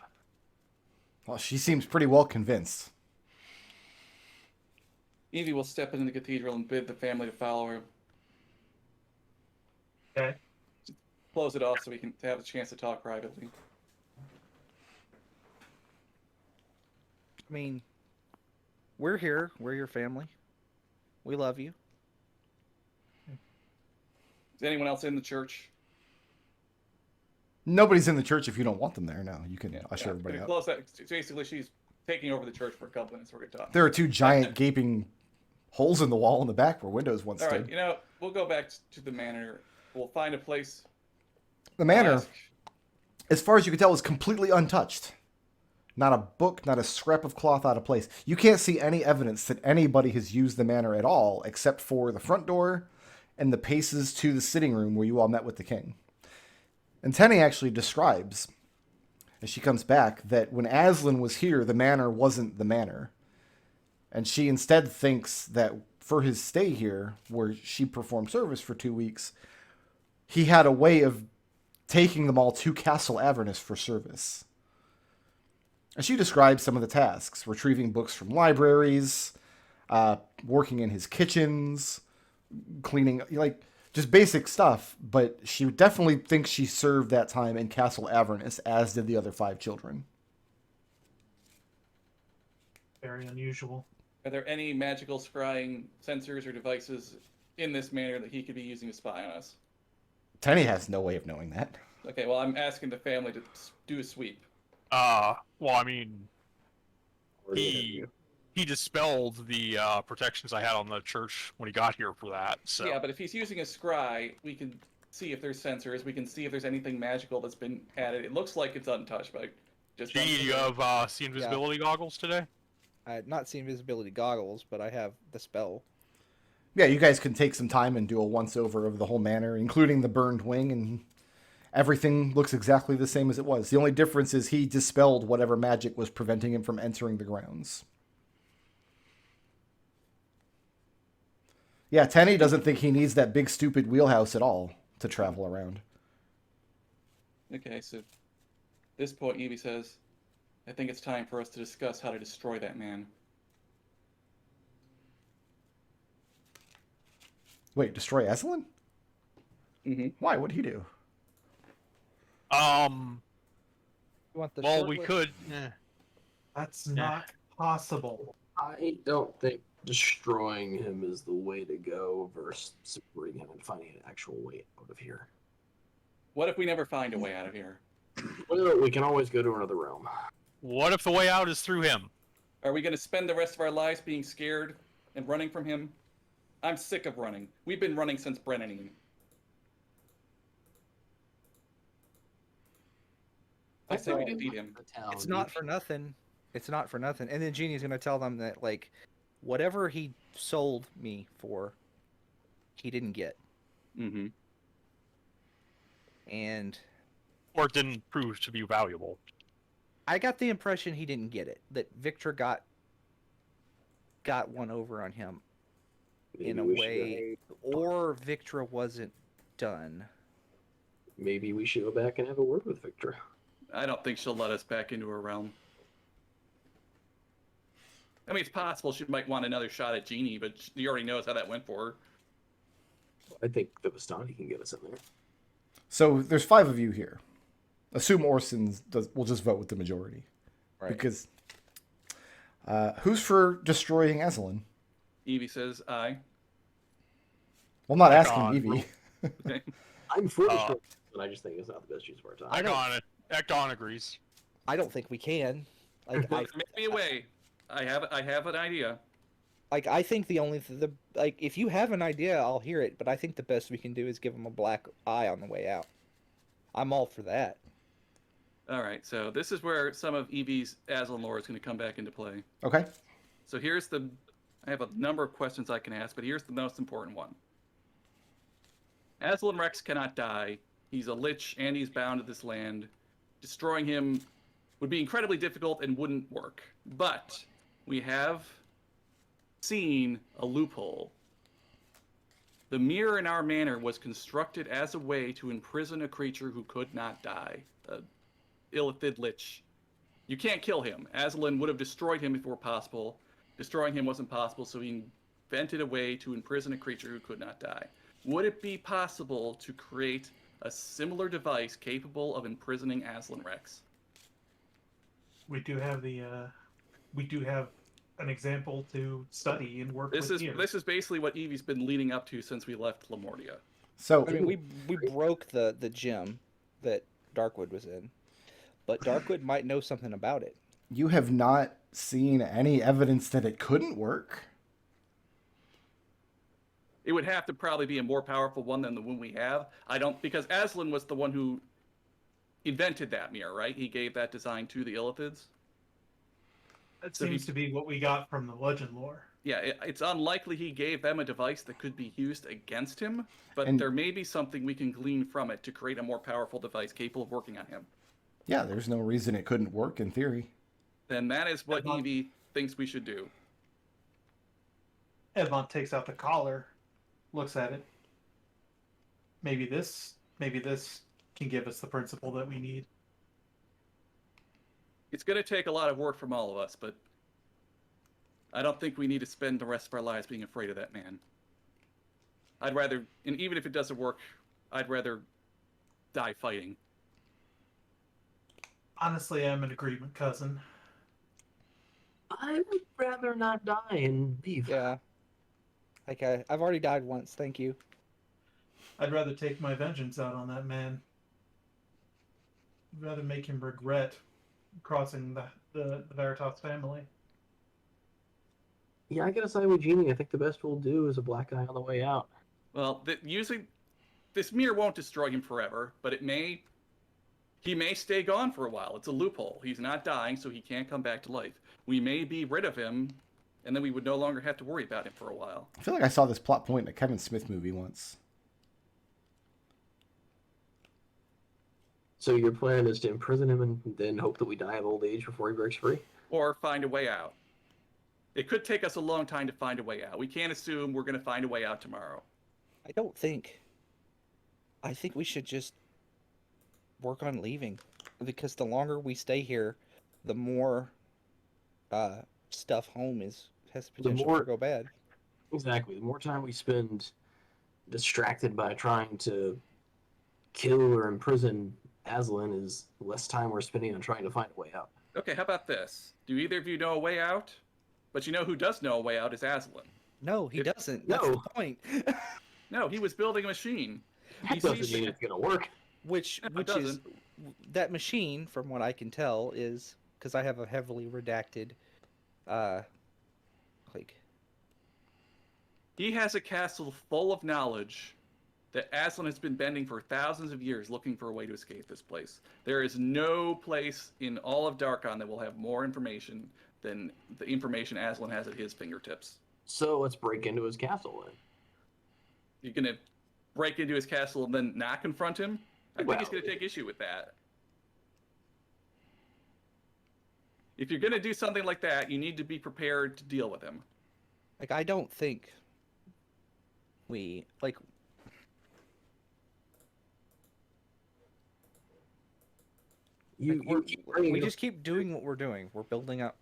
[SPEAKER 1] Well, she seems pretty well convinced.
[SPEAKER 5] Evie will step into the cathedral and bid the family to follow her.
[SPEAKER 4] Okay.
[SPEAKER 5] Close it off so we can have a chance to talk privately.
[SPEAKER 2] I mean, we're here. We're your family. We love you.
[SPEAKER 5] Is anyone else in the church?
[SPEAKER 1] Nobody's in the church if you don't want them there. No, you can usher everybody out.
[SPEAKER 5] Close that. Basically, she's taking over the church for a couple minutes. We're going to talk.
[SPEAKER 1] There are two giant gaping holes in the wall in the back where windows once
[SPEAKER 5] All
[SPEAKER 1] stood.
[SPEAKER 5] right, we'll go back to the manor. We'll find a place.
[SPEAKER 1] The manor, as far as you can tell, is completely untouched. Not a book, not a scrap of cloth out of place. You can't see any evidence that anybody has used the manor at all, except for the front door and the paces to the sitting room where you all met with the king. And Tenny actually describes, as she comes back, that when Aslan was here, the manor wasn't the manor. And she instead thinks that for his stay here, where she performed service for 2 weeks, he had a way of taking them all to Castle Avernus for service. And she describes some of the tasks: retrieving books from libraries, working in his kitchens, cleaning, just basic stuff. But she definitely thinks she served that time in Castle Avernus, as did the other 5 children.
[SPEAKER 4] Very unusual.
[SPEAKER 5] Are there any magical scrying sensors or devices in this manor that he could be using to spy on us?
[SPEAKER 1] Tenny has no way of knowing that.
[SPEAKER 5] Okay, well, I'm asking the family to do a sweep.
[SPEAKER 6] Well, I mean, he dispelled the protections I had on the church when he got here for that. So
[SPEAKER 5] Yeah, but if he's using a scry, we can see if there's sensors. We can see if there's anything magical that's been added. It looks like it's untouched, but just.
[SPEAKER 6] Do you have see invisibility goggles today?
[SPEAKER 2] I had not seen invisibility goggles, but I have the spell.
[SPEAKER 1] Yeah, you guys can take some time and do a once-over of the whole manor, including the burned wing, and everything looks exactly the same as it was. The only difference is he dispelled whatever magic was preventing him from entering the grounds. Yeah, Tenny doesn't think he needs that big stupid wheelhouse at all to travel around.
[SPEAKER 5] Okay, so at this point, Evie says, "I think it's time for us to discuss how to destroy that man."
[SPEAKER 1] Wait, destroy Evelyn?
[SPEAKER 5] Mm-hmm.
[SPEAKER 1] Why? What'd he do?
[SPEAKER 2] You want the
[SPEAKER 6] Well,
[SPEAKER 2] short
[SPEAKER 6] we
[SPEAKER 2] list?
[SPEAKER 6] could.
[SPEAKER 4] That's not possible.
[SPEAKER 3] I don't think destroying him is the way to go versus separating him and finding an actual way out of here.
[SPEAKER 5] What if we never find a way out of here?
[SPEAKER 3] Well, we can always go to another realm.
[SPEAKER 6] What if the way out is through him?
[SPEAKER 5] Are we going to spend the rest of our lives being scared and running from him? I'm sick of running. We've been running since Brennan. I say we defeat him.
[SPEAKER 2] It's not for nothing. It's not for nothing. And then Genie's going to tell them that, whatever he sold me for, he didn't get.
[SPEAKER 5] Mm-hmm.
[SPEAKER 2] And
[SPEAKER 6] Or it didn't prove to be valuable.
[SPEAKER 2] I got the impression he didn't get it. That Victor got one over on him in a way, or Victra wasn't done.
[SPEAKER 3] Maybe we should go back and have a word with Victor.
[SPEAKER 5] I don't think she'll let us back into her realm. I mean, it's possible she might want another shot at Genie, but she already knows how that went for her.
[SPEAKER 3] I think the Vistani can get us in there.
[SPEAKER 1] So there's 5 of you here. Assume Orson will just vote with the majority.
[SPEAKER 2] Right.
[SPEAKER 1] Because who's for destroying Evelyn?
[SPEAKER 5] Evie says aye.
[SPEAKER 1] Well, I'm not
[SPEAKER 6] Ekon.
[SPEAKER 1] asking Evie.
[SPEAKER 5] Okay.
[SPEAKER 3] I'm for the but I just think it's not the best use of our time.
[SPEAKER 6] Ekon agrees.
[SPEAKER 2] I don't think we can. Like,
[SPEAKER 5] There may be a way. I have an idea.
[SPEAKER 2] I think if you have an idea, I'll hear it. But I think the best we can do is give them a black eye on the way out. I'm all for that.
[SPEAKER 5] All right, so this is where some of Evie's Aslan lore is going to come back into play.
[SPEAKER 1] Okay.
[SPEAKER 5] So I have a number of questions I can ask, but here's the most important one. Aslan Rex cannot die. He's a lich and he's bound to this land. Destroying him would be incredibly difficult and wouldn't work. But we have seen a loophole. The mirror in our manor was constructed as a way to imprison a creature who could not die. Illithid lich. You can't kill him. Aslan would have destroyed him if it were possible. Destroying him wasn't possible, so he invented a way to imprison a creature who could not die. Would it be possible to create a similar device capable of imprisoning Aslan Rex?
[SPEAKER 4] We do have an example to study and work with here.
[SPEAKER 5] This is basically what Evie's been leading up to since we left Lamordia.
[SPEAKER 1] So
[SPEAKER 2] I mean, we broke the gem that Darkwood was in, but Darkwood might know something about it.
[SPEAKER 1] you have not seen any evidence that it couldn't work?
[SPEAKER 5] It would have to probably be a more powerful one than the one we have. Because Aslan was the one who invented that mirror, right? He gave that design to the Illithids.
[SPEAKER 4] That seems to be what we got from the legend lore.
[SPEAKER 5] Yeah, it's unlikely he gave them a device that could be used against him, but there may be something we can glean from it to create a more powerful device capable of working on him.
[SPEAKER 1] Yeah, there's no reason it couldn't work in theory.
[SPEAKER 5] Then that is what Evie thinks we should do.
[SPEAKER 4] Edmont takes out the collar, looks at it. Maybe this can give us the principle that we need.
[SPEAKER 5] It's going to take a lot of work from all of us, but I don't think we need to spend the rest of our lives being afraid of that man. I'd rather, and even if it doesn't work, I'd rather die fighting.
[SPEAKER 4] Honestly, I'm in agreement, cousin.
[SPEAKER 3] I would rather not die and leave.
[SPEAKER 2] Yeah. Okay, I've already died once. Thank you.
[SPEAKER 4] I'd rather take my vengeance out on that man. I'd rather make him regret crossing the Veritas family.
[SPEAKER 3] Yeah, I gotta side with Eugenia. I think the best we'll do is a black eye on the way out.
[SPEAKER 5] Well, usually this mirror won't destroy him forever, but he may stay gone for a while. It's a loophole. He's not dying, so he can't come back to life. We may be rid of him, and then we would no longer have to worry about him for a while.
[SPEAKER 1] I feel like I saw this plot point in a Kevin Smith movie once.
[SPEAKER 3] So your plan is to imprison him and then hope that we die of old age before he breaks free?
[SPEAKER 5] Or find a way out. It could take us a long time to find a way out. We can't assume we're going to find a way out tomorrow.
[SPEAKER 2] I think we should just work on leaving. Because the longer we stay here, the more stuff home has potential to go bad.
[SPEAKER 3] Exactly. The more time we spend distracted by trying to kill or imprison Aslan is less time we're spending on trying to find a way out.
[SPEAKER 5] Okay, how about this? Do either of you know a way out? But you know who does know a way out is Aslan.
[SPEAKER 2] No, he doesn't.
[SPEAKER 3] No.
[SPEAKER 2] That's the point.
[SPEAKER 5] No, he was building a machine.
[SPEAKER 3] That doesn't mean it's gonna work.
[SPEAKER 2] Which is that machine, from what I can tell, is because I have a heavily redacted,
[SPEAKER 5] He has a castle full of knowledge that Aslan has been bending for thousands of years looking for a way to escape this place. There is no place in all of Darkon that will have more information than the information Aslan has at his fingertips.
[SPEAKER 3] So let's break into his castle then.
[SPEAKER 5] You're going to break into his castle and then not confront him? I think he's going to take issue with that. If you're going to do something like that, you need to be prepared to deal with him.
[SPEAKER 2] I don't think we we just keep doing what we're doing. We're building up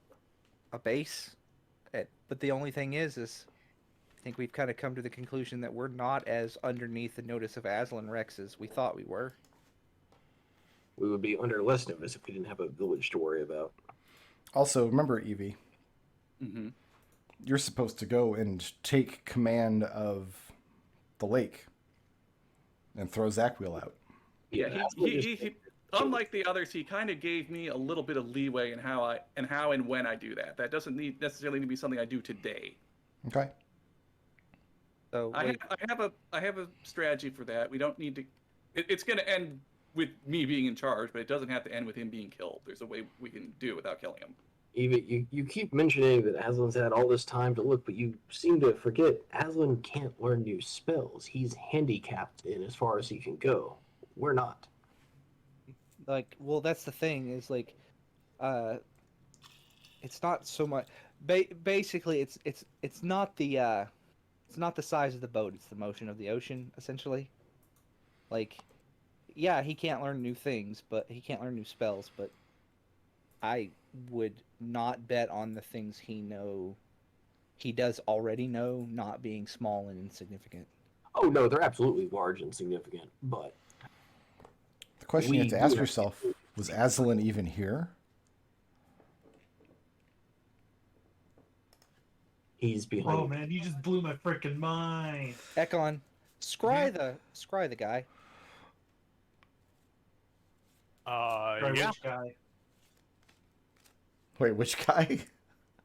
[SPEAKER 2] a base. But the only thing is I think we've kind of come to the conclusion that we're not as underneath the notice of Aslan Rex as we thought we were.
[SPEAKER 3] We would be under less notice if we didn't have a village to worry about.
[SPEAKER 1] Also, remember, Evie,
[SPEAKER 5] Mm-hmm.
[SPEAKER 1] you're supposed to go and take command of the lake and throw Zakwheel out.
[SPEAKER 5] Yeah, he unlike the others, he kind of gave me a little bit of leeway in how and when I do that. That doesn't necessarily need to be something I do today.
[SPEAKER 1] Okay.
[SPEAKER 2] So
[SPEAKER 5] I have a strategy for that. We don't need to. It's going to end with me being in charge, but it doesn't have to end with him being killed. There's a way we can do it without killing him.
[SPEAKER 3] Even you keep mentioning that Aslan's had all this time to look, but you seem to forget Aslan can't learn new spells. He's handicapped in as far as he can go. We're not.
[SPEAKER 2] like, well, that's the thing is like, it's not so much. Basically, it's not the size of the boat. It's the motion of the ocean, essentially. Like, yeah, he can't learn new things, but he can't learn new spells. But I would not bet on the things he does already know not being small and insignificant.
[SPEAKER 3] Oh no, they're absolutely large and significant, but
[SPEAKER 1] The question you have to ask yourself, was Aslan even here?
[SPEAKER 3] he's behind.
[SPEAKER 4] Oh man, you just blew my freaking mind.
[SPEAKER 2] Ekon, scry the guy.
[SPEAKER 4] Right,
[SPEAKER 6] Yeah.
[SPEAKER 4] which guy?
[SPEAKER 1] Wait, which guy?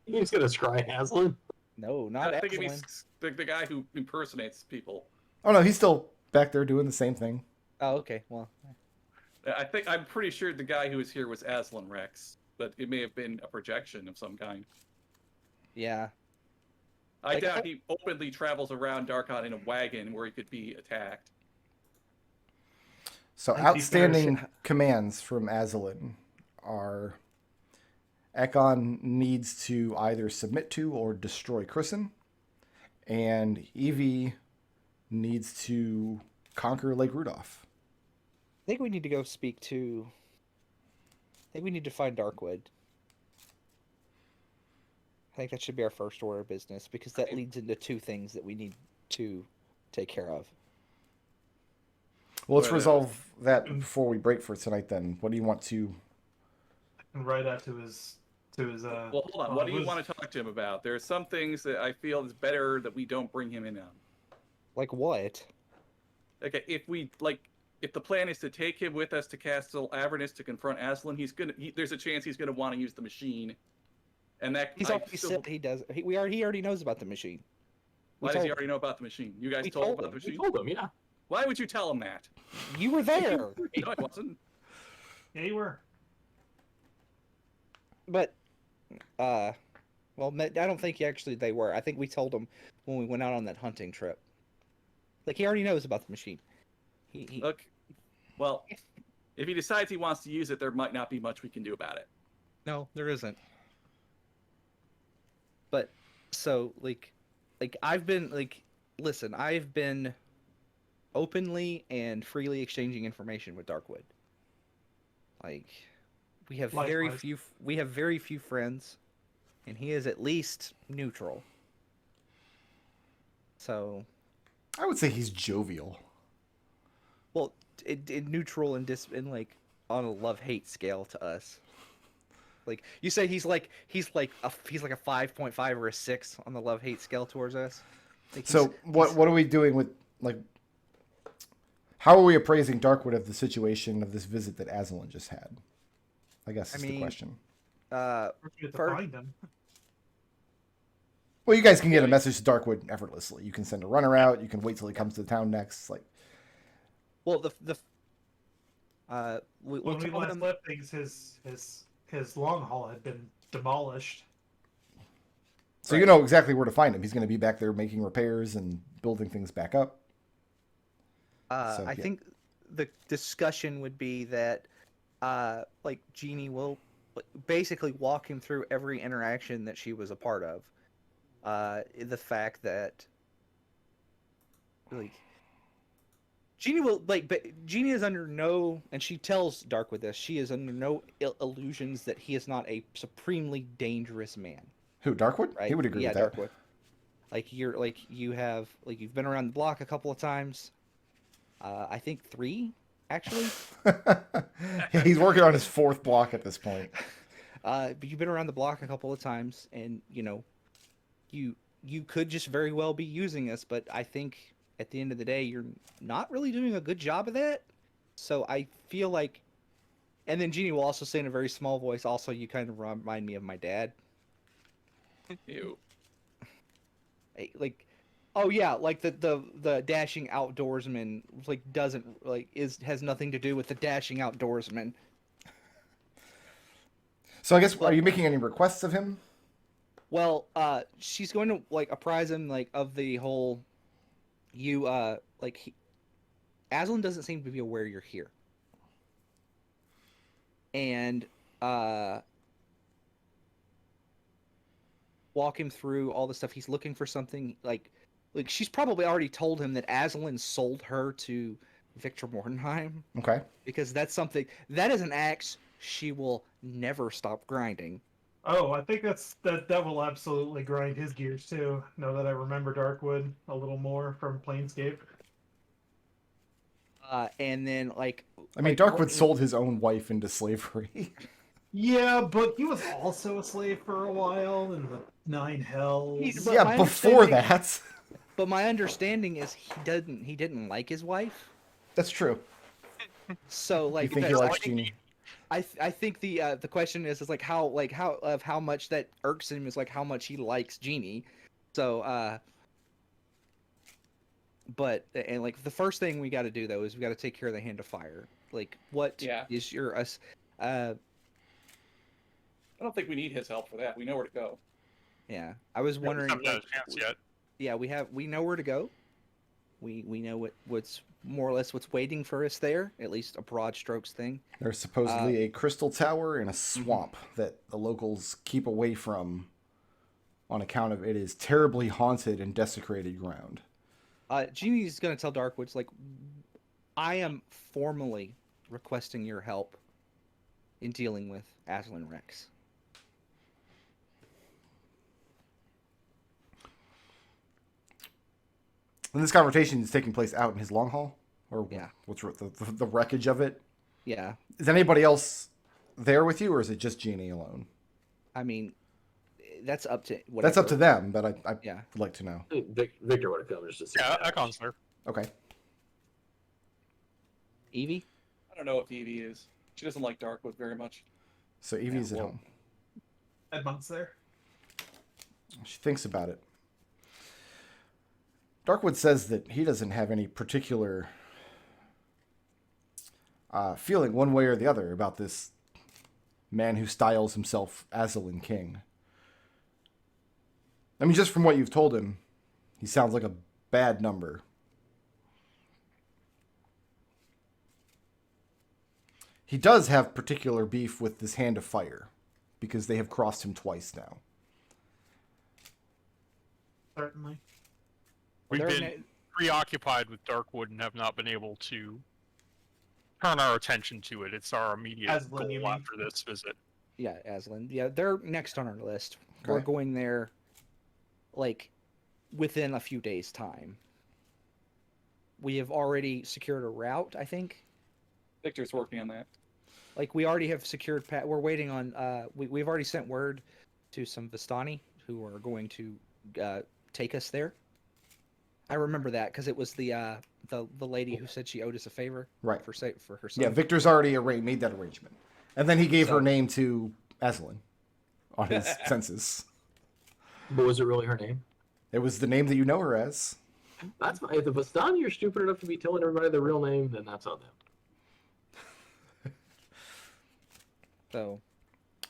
[SPEAKER 3] He's gonna scry Aslan.
[SPEAKER 2] No, not
[SPEAKER 5] I think
[SPEAKER 2] Evelyn.
[SPEAKER 5] he's the guy who impersonates people.
[SPEAKER 1] Oh no, he's still back there doing the same thing.
[SPEAKER 2] Oh, okay. Well,
[SPEAKER 5] I'm pretty sure the guy who was here was Aslan Rex, but it may have been a projection of some kind.
[SPEAKER 2] yeah.
[SPEAKER 5] I
[SPEAKER 2] Like,
[SPEAKER 5] doubt he openly travels around Darkon in a wagon where he could be attacked.
[SPEAKER 1] So
[SPEAKER 4] I think
[SPEAKER 1] outstanding
[SPEAKER 4] there's-
[SPEAKER 1] commands from Aslan are Ekon needs to either submit to or destroy Chrisen, and Evie needs to conquer Lake Rudolph.
[SPEAKER 2] I think we need to go speak to. I think we need to find Darkwood. I think that should be our first order of business because that leads into two things that we need to take care of.
[SPEAKER 1] Well, let's
[SPEAKER 5] But,
[SPEAKER 1] resolve that before we break for tonight. Then, what do you want to?
[SPEAKER 4] And right out to his
[SPEAKER 5] Well, hold on. What do you want to talk to him about? There are some things that I feel is better that we don't bring him in on.
[SPEAKER 2] Like what?
[SPEAKER 5] Okay, if the plan is to take him with us to Castle Avernus to confront Aslan, there's a chance he's gonna want to use the machine, and that
[SPEAKER 2] He's already said he does. He already knows about the machine.
[SPEAKER 5] Why does he already know about the machine? You guys
[SPEAKER 2] We
[SPEAKER 5] told him
[SPEAKER 2] told
[SPEAKER 5] about the
[SPEAKER 2] him.
[SPEAKER 3] We
[SPEAKER 5] machine.
[SPEAKER 3] told him, yeah.
[SPEAKER 5] Why would you tell him that?
[SPEAKER 2] You were there,
[SPEAKER 5] No, I wasn't.
[SPEAKER 4] Yeah, you were.
[SPEAKER 2] but well, I don't think they were. I think we told him when we went out on that hunting trip. Like he already knows about the machine. He
[SPEAKER 5] Look, well, if he decides he wants to use it, there might not be much we can do about it.
[SPEAKER 2] No, there isn't. But so like I've been listen, I've been openly and freely exchanging information with Darkwood. Like we have
[SPEAKER 4] Likewise.
[SPEAKER 2] very few friends, and he is at least neutral. So,
[SPEAKER 1] I would say he's jovial.
[SPEAKER 2] well, neutral and like on a love-hate scale to us. Like you say, he's like a 5.5 or a 6 on the love-hate scale towards us. Like,
[SPEAKER 1] So what are we doing with like? How are we appraising Darkwood of the situation of this visit that Aslan just had? I guess is the question.
[SPEAKER 4] First we have to
[SPEAKER 2] For-
[SPEAKER 4] find him.
[SPEAKER 1] Well, you guys can get a message to Darkwood effortlessly. You can send a runner out. You can wait till he comes to the town next. Like,
[SPEAKER 2] well, we'll
[SPEAKER 4] When we
[SPEAKER 2] tell
[SPEAKER 4] last
[SPEAKER 2] him.
[SPEAKER 4] left things, his long haul had been demolished.
[SPEAKER 1] so you know exactly where to find him. He's going to be back there making repairs and building things back up. So,
[SPEAKER 2] I
[SPEAKER 1] yeah.
[SPEAKER 2] think the discussion would be that, like, Jeannie will basically walk him through every interaction that she was a part of. The fact that, like, Jeannie will, Jeannie is under no, and she tells Darkwood this, she is under no illusions that he is not a supremely dangerous man.
[SPEAKER 1] Who, Darkwood?
[SPEAKER 2] right?
[SPEAKER 1] He would agree
[SPEAKER 2] yeah,
[SPEAKER 1] with that.
[SPEAKER 2] Darkwood. Like you've been around the block a couple of times. I think 3 actually.
[SPEAKER 1] Yeah, he's working on his 4th block at this point.
[SPEAKER 2] But you've been around the block a couple of times, and you could just very well be using us, but I think at the end of the day, you're not really doing a good job of that. So I feel like, and then Jeannie will also say in a very small voice, also, you kind of remind me of my dad.
[SPEAKER 5] Ew.
[SPEAKER 2] Like, oh yeah, like the dashing outdoorsman, like has nothing to do with the dashing outdoorsman.
[SPEAKER 1] So I guess, are you making any requests of him?
[SPEAKER 2] Well, she's going to like apprise him like of the whole Aslan doesn't seem to be aware you're here. And walk him through all the stuff. He's looking for something like she's probably already told him that Aslan sold her to Victor Mordenheim.
[SPEAKER 1] Okay.
[SPEAKER 2] Because that is an axe she will never stop grinding.
[SPEAKER 4] Oh, I think that will absolutely grind his gears too. Now that I remember Darkwood a little more from Planescape.
[SPEAKER 2] And then
[SPEAKER 1] Darkwood sold his own wife into slavery.
[SPEAKER 4] Yeah, but he was also a slave for a while in the Nine Hells.
[SPEAKER 2] But
[SPEAKER 1] yeah, before that.
[SPEAKER 2] But my understanding is he didn't like his wife.
[SPEAKER 1] That's true.
[SPEAKER 2] So
[SPEAKER 1] You think he likes Jeannie?
[SPEAKER 2] I think the question is like how much that irks him is like how much he likes Jeannie. So but like the first thing we got to do though is we got to take care of the Hand of Fire. Like what is your
[SPEAKER 5] I don't think we need his help for that. We know where to go.
[SPEAKER 2] Yeah, I was wondering.
[SPEAKER 6] We haven't had a chance yet.
[SPEAKER 2] Yeah, we know where to go. We know what's more or less what's waiting for us there. At least a broad strokes thing.
[SPEAKER 1] There's supposedly a crystal tower in a swamp that the locals keep away from, on account of it is terribly haunted and desecrated ground.
[SPEAKER 2] Jeannie's gonna tell Darkwoods like, I am formally requesting your help in dealing with Aslan Rex.
[SPEAKER 1] And this conversation is taking place out in his long hall, or
[SPEAKER 2] Yeah.
[SPEAKER 1] what's the wreckage of it?
[SPEAKER 2] Yeah,
[SPEAKER 1] Is anybody else there with you, or is it just Jeannie alone?
[SPEAKER 2] I mean, that's up to whatever.
[SPEAKER 1] That's up to them, but I
[SPEAKER 2] Yeah.
[SPEAKER 1] would like to know.
[SPEAKER 3] Victor would have come just to see.
[SPEAKER 6] Yeah, Ekon's there.
[SPEAKER 1] Okay.
[SPEAKER 2] Evie.
[SPEAKER 5] I don't know if Evie is. She doesn't like Darkwood very much.
[SPEAKER 1] So Evie's
[SPEAKER 2] Yeah,
[SPEAKER 1] at
[SPEAKER 2] well-
[SPEAKER 1] home.
[SPEAKER 4] Edmont's there.
[SPEAKER 1] She thinks about it. Darkwood says that he doesn't have any particular feeling one way or the other about this man who styles himself Aslan King. I mean, just from what you've told him, he sounds like a bad number. He does have particular beef with this Hand of Fire, because they have crossed him twice now.
[SPEAKER 4] Certainly.
[SPEAKER 6] We've
[SPEAKER 2] They're
[SPEAKER 6] been preoccupied with Darkwood and have not been able to turn our attention to it. It's our immediate
[SPEAKER 4] Aslan, you
[SPEAKER 6] goal
[SPEAKER 4] mean?
[SPEAKER 6] after this visit.
[SPEAKER 2] Yeah, Aslan. Yeah, they're next on our list. We're
[SPEAKER 1] Okay.
[SPEAKER 2] going there, like, within a few days' time. We have already secured a route, I think.
[SPEAKER 5] Victor's working on that.
[SPEAKER 2] Like, we already have secured... We're waiting on... We've already sent word to some Vistani who are going to take us there. I remember that, because it was the lady who said she owed us a favor.
[SPEAKER 1] Right.
[SPEAKER 2] For her son.
[SPEAKER 1] Yeah, Victor's already made that arrangement. And then he gave her
[SPEAKER 2] So-
[SPEAKER 1] name to Aslan on his census.
[SPEAKER 3] But was it really her name?
[SPEAKER 1] It was the name that you know her as.
[SPEAKER 3] That's fine. If the Vistani are stupid enough to be telling everybody their real name, then that's on them.
[SPEAKER 2] So...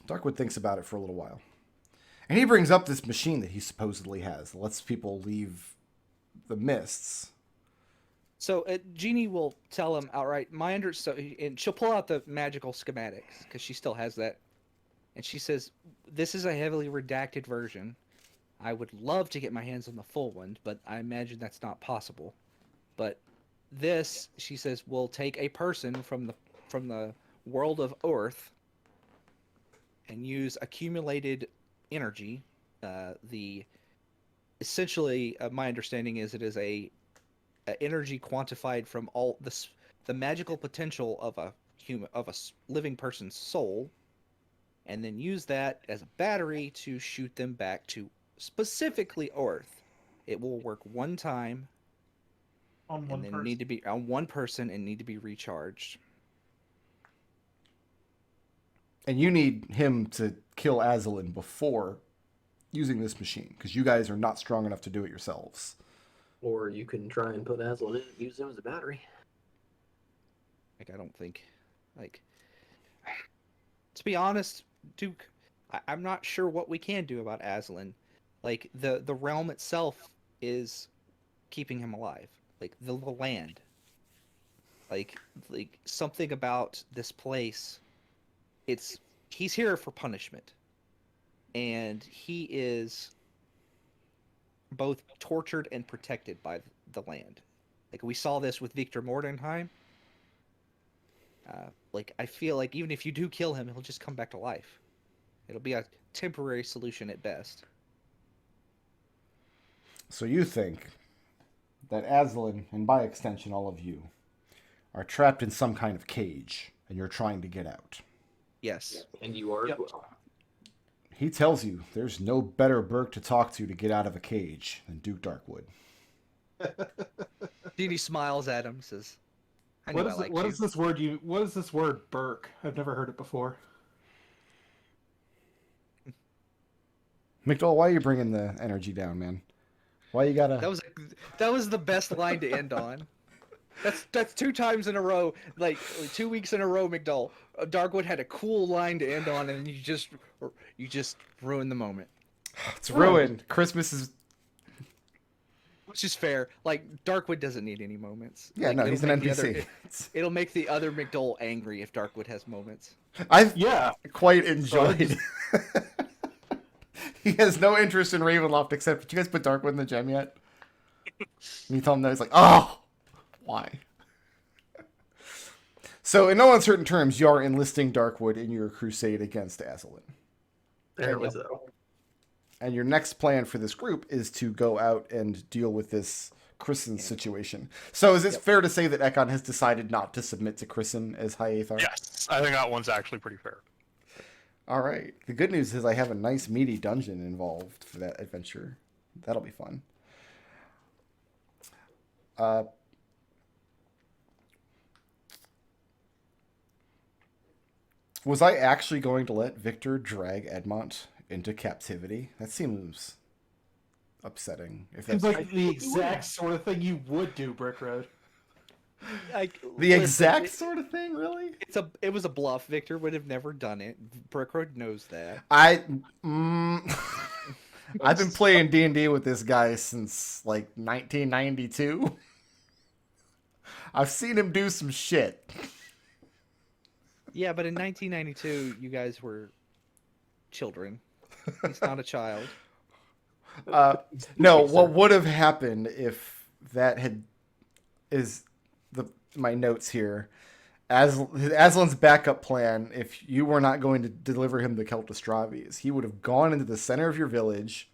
[SPEAKER 1] Darkwood thinks about it for a little while. And he brings up this machine that he supposedly has that lets people leave the mists.
[SPEAKER 2] So Jeannie will tell him outright. And she'll pull out the magical schematics because she still has that, and she says, "This is a heavily redacted version. I would love to get my hands on the full one, but I imagine that's not possible. But this," she says, "will take a person from the world of Earth and use accumulated energy Essentially, my understanding is it is a energy quantified from all the magical potential of a living person's soul, and then use that as a battery to shoot them back to specifically Earth. It will work one time
[SPEAKER 4] On one
[SPEAKER 2] and then
[SPEAKER 4] person.
[SPEAKER 2] need to be on one person and need to be recharged.
[SPEAKER 1] And you need him to kill Evelyn before using this machine, because you guys are not strong enough to do it yourselves.
[SPEAKER 3] Or you can try and put Aslan in and use him as a battery.
[SPEAKER 2] Like, I don't think, like, to be honest, Duke, I'm not sure what we can do about Aslan. Like, the realm itself is keeping him alive. Like, the land. Like something about this place. He's here for punishment. And he is both tortured and protected by the land. Like, we saw this with Victor Mordenheim. Like, I feel like even if you do kill him, he'll just come back to life. It'll be a temporary solution at best.
[SPEAKER 1] So you think that Aslan, and by extension all of you, are trapped in some kind of cage, and you're trying to get out.
[SPEAKER 2] Yes.
[SPEAKER 3] And you are
[SPEAKER 4] Yep.
[SPEAKER 3] as well.
[SPEAKER 1] He tells you there's no better Burke to talk to get out of a cage than Duke Darkwood.
[SPEAKER 2] Jeannie smiles at him, says, I knew I liked
[SPEAKER 4] What
[SPEAKER 2] you.
[SPEAKER 4] is this word what is this word Burke? I've never heard it before.
[SPEAKER 1] McDohl, why are you bringing the energy down, man? Why you gotta...
[SPEAKER 2] That was the best line to end on. That's 2 times in a row, like 2 weeks in a row, McDohl. Darkwood had a cool line to end on, and you just ruined the moment.
[SPEAKER 1] It's ruined. Christmas is...
[SPEAKER 2] Which is fair. Like, Darkwood doesn't need any moments.
[SPEAKER 1] Yeah,
[SPEAKER 2] Like,
[SPEAKER 1] no,
[SPEAKER 2] it'll
[SPEAKER 1] he's an
[SPEAKER 2] make the
[SPEAKER 1] NPC.
[SPEAKER 2] it'll make the other McDohl angry if Darkwood has moments.
[SPEAKER 1] I've
[SPEAKER 4] Yeah.
[SPEAKER 1] quite enjoyed... He has no interest in Ravenloft except... Did you guys put Darkwood in the gem yet? And you tell him that, he's like, oh! Why? So, in no uncertain terms, you are enlisting Darkwood in your crusade against Aslan.
[SPEAKER 3] Apparently so.
[SPEAKER 1] And your next plan for this group is to go out and deal with this Christen situation. So is it fair to say that Ekon has decided not to submit to Christen as High Aethar?
[SPEAKER 6] Yes, I think that one's actually pretty fair.
[SPEAKER 1] All right. The good news is I have a nice meaty dungeon involved for that adventure. That'll be fun. Was I actually going to let Victor drag Edmont into captivity? That seems upsetting. If
[SPEAKER 4] Seems
[SPEAKER 1] that's
[SPEAKER 4] like the exact sort of thing you would do, Brick Road.
[SPEAKER 2] Like,
[SPEAKER 1] the exact sort of thing, really?
[SPEAKER 2] It was a bluff. Victor would have never done it. Brickroad knows that.
[SPEAKER 1] I've been playing D&D with this guy since like 1992. I've seen him do some shit.
[SPEAKER 2] Yeah, but in 1992, you guys were children. He's not a child.
[SPEAKER 1] No, what would have happened if that is my notes here. Aslan's backup plan, if you were not going to deliver him the Celtistravies, he would have gone into the center of your village,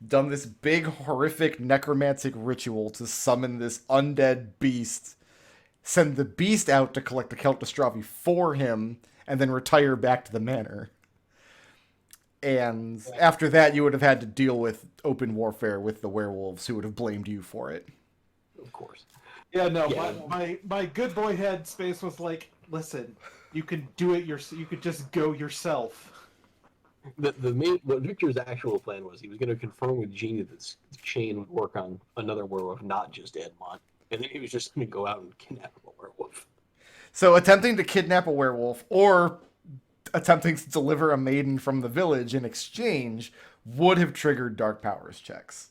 [SPEAKER 1] done this big, horrific necromantic ritual to summon this undead beast, send the beast out to collect the Celtistravi for him, and then retire back to the manor. And after that, you would have had to deal with open warfare with the werewolves, who would have blamed you for it.
[SPEAKER 3] Of course.
[SPEAKER 4] Yeah, no,
[SPEAKER 3] Yeah.
[SPEAKER 4] my good boy head space was like, listen, you can do it you could just go yourself.
[SPEAKER 3] What Victor's actual plan was, he was going to confirm with Eugenia that the chain would work on another werewolf, not just Edmont, and then he was just going to go out and kidnap a werewolf.
[SPEAKER 1] So attempting to kidnap a werewolf or attempting to deliver a maiden from the village in exchange would have triggered dark powers checks.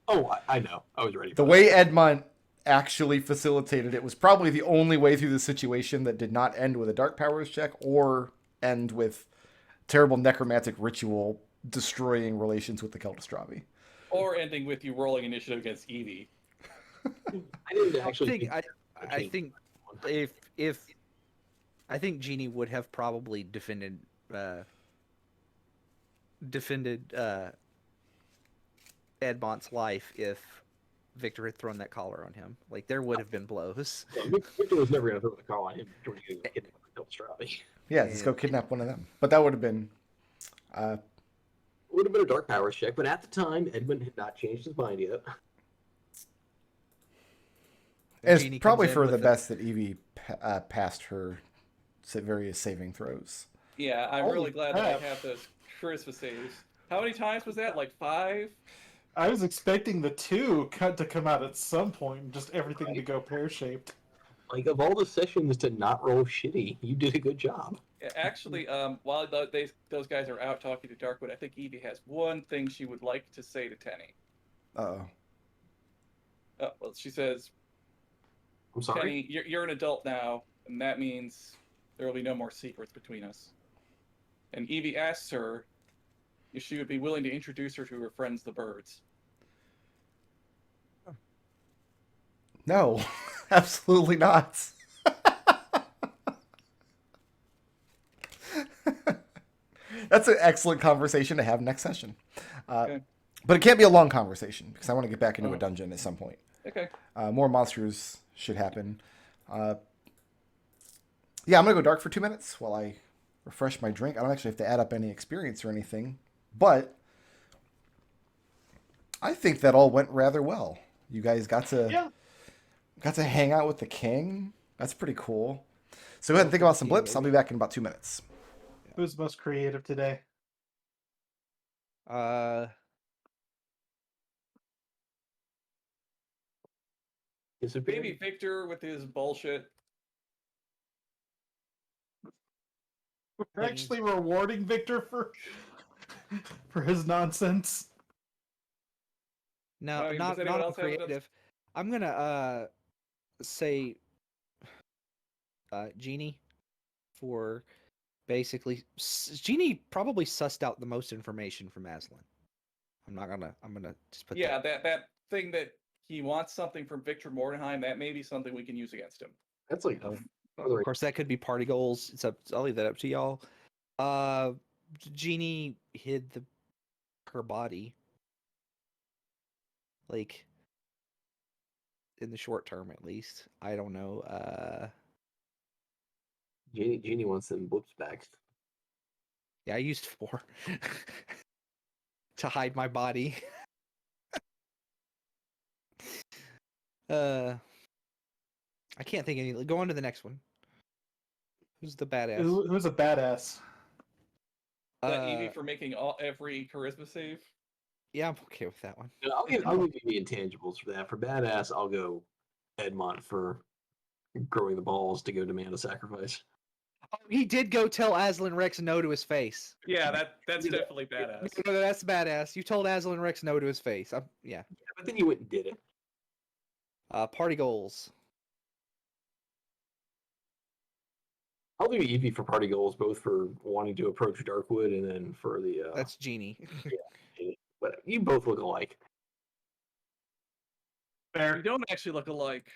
[SPEAKER 3] Oh, I know. I was ready for
[SPEAKER 1] The way Edmont actually facilitated it was probably the only way through the situation that did not end with a dark powers check or end with terrible necromantic ritual destroying relations with the Celtistravi.
[SPEAKER 5] Or ending with you rolling initiative against Evie.
[SPEAKER 3] I didn't actually
[SPEAKER 2] I think if I think Jeannie would have probably defended Edmont's life if Victor had thrown that collar on him. Like there would have been blows.
[SPEAKER 3] Yeah, Victor was never going to throw the call on him. George was going to kill Stravi.
[SPEAKER 1] Yeah, just go kidnap one of them. But that would have been.
[SPEAKER 3] Would have been a dark powers check, but at the time, Edmund had not changed his mind yet.
[SPEAKER 1] It's
[SPEAKER 2] Genie
[SPEAKER 1] probably
[SPEAKER 2] comes in
[SPEAKER 1] for
[SPEAKER 2] with
[SPEAKER 1] the
[SPEAKER 2] the-
[SPEAKER 1] best that Evie passed her various saving throws.
[SPEAKER 5] Yeah, I'm
[SPEAKER 4] Holy
[SPEAKER 5] really glad that
[SPEAKER 4] crap.
[SPEAKER 5] I have those charisma saves. How many times was that? Like 5?
[SPEAKER 4] I was expecting the 2 cut to come out at some point, and just everything to go pear-shaped.
[SPEAKER 3] Like, of all the sessions to not roll shitty, you did a good job.
[SPEAKER 5] Yeah, actually, while those guys are out talking to Darkwood, I think Evie has one thing she would like to say to Tenny.
[SPEAKER 1] Uh-oh.
[SPEAKER 5] Well, she says,
[SPEAKER 3] I'm sorry.
[SPEAKER 5] Tenny, you're an adult now, and that means there will be no more secrets between us. And Evie asks her if she would be willing to introduce her to her friends, the birds.
[SPEAKER 1] No, absolutely not. That's an excellent conversation to have next session.
[SPEAKER 5] Okay.
[SPEAKER 1] But it can't be a long conversation because I want to get back into a dungeon at some point.
[SPEAKER 5] Okay.
[SPEAKER 1] More monsters should happen. Yeah, I'm going to go dark for 2 minutes while I refresh my drink. I don't actually have to add up any experience or anything, but I think that all went rather well. You guys got to hang out with the king. That's pretty cool. So go ahead and think about some blips. I'll be back in about 2 minutes.
[SPEAKER 4] Who's the most creative today?
[SPEAKER 3] Is it
[SPEAKER 5] Maybe Victor with his bullshit.
[SPEAKER 4] We're actually rewarding Victor for his nonsense.
[SPEAKER 2] No,
[SPEAKER 5] I mean,
[SPEAKER 2] not
[SPEAKER 5] does anyone
[SPEAKER 2] not
[SPEAKER 5] else have it?
[SPEAKER 2] creative. I'm gonna say Genie for basically Genie probably sussed out the most information from Aslan. I'm gonna just put
[SPEAKER 5] Yeah,
[SPEAKER 2] that.
[SPEAKER 5] that thing that he wants something from Victor Mordenheim, that may be something we can use against him.
[SPEAKER 3] That's like
[SPEAKER 2] Of course, that could be party goals. I'll leave that up to y'all. Genie hid her body, like in the short term at least. I don't know.
[SPEAKER 3] Genie wants them blips back.
[SPEAKER 2] Yeah, I used 4 to hide my body. I can't think of any. Go on to the next one. Who's the badass?
[SPEAKER 4] Who's a badass?
[SPEAKER 5] That Evie for making every charisma save.
[SPEAKER 2] Yeah, I'm okay with that one.
[SPEAKER 3] Yeah, I'll give you the intangibles for that. For badass, I'll go Edmont for growing the balls to go demand a sacrifice.
[SPEAKER 2] Oh, he did go tell Aslan Rex no to his face.
[SPEAKER 5] Yeah, that's definitely badass.
[SPEAKER 2] No, that's badass. You told Aslan Rex no to his face. Yeah.
[SPEAKER 3] But then you went and did it.
[SPEAKER 2] Party goals.
[SPEAKER 3] I'll do Evie for party goals, both for wanting to approach Darkwood and then for the.
[SPEAKER 2] That's Genie.
[SPEAKER 3] But you both look alike.
[SPEAKER 5] We don't actually look alike.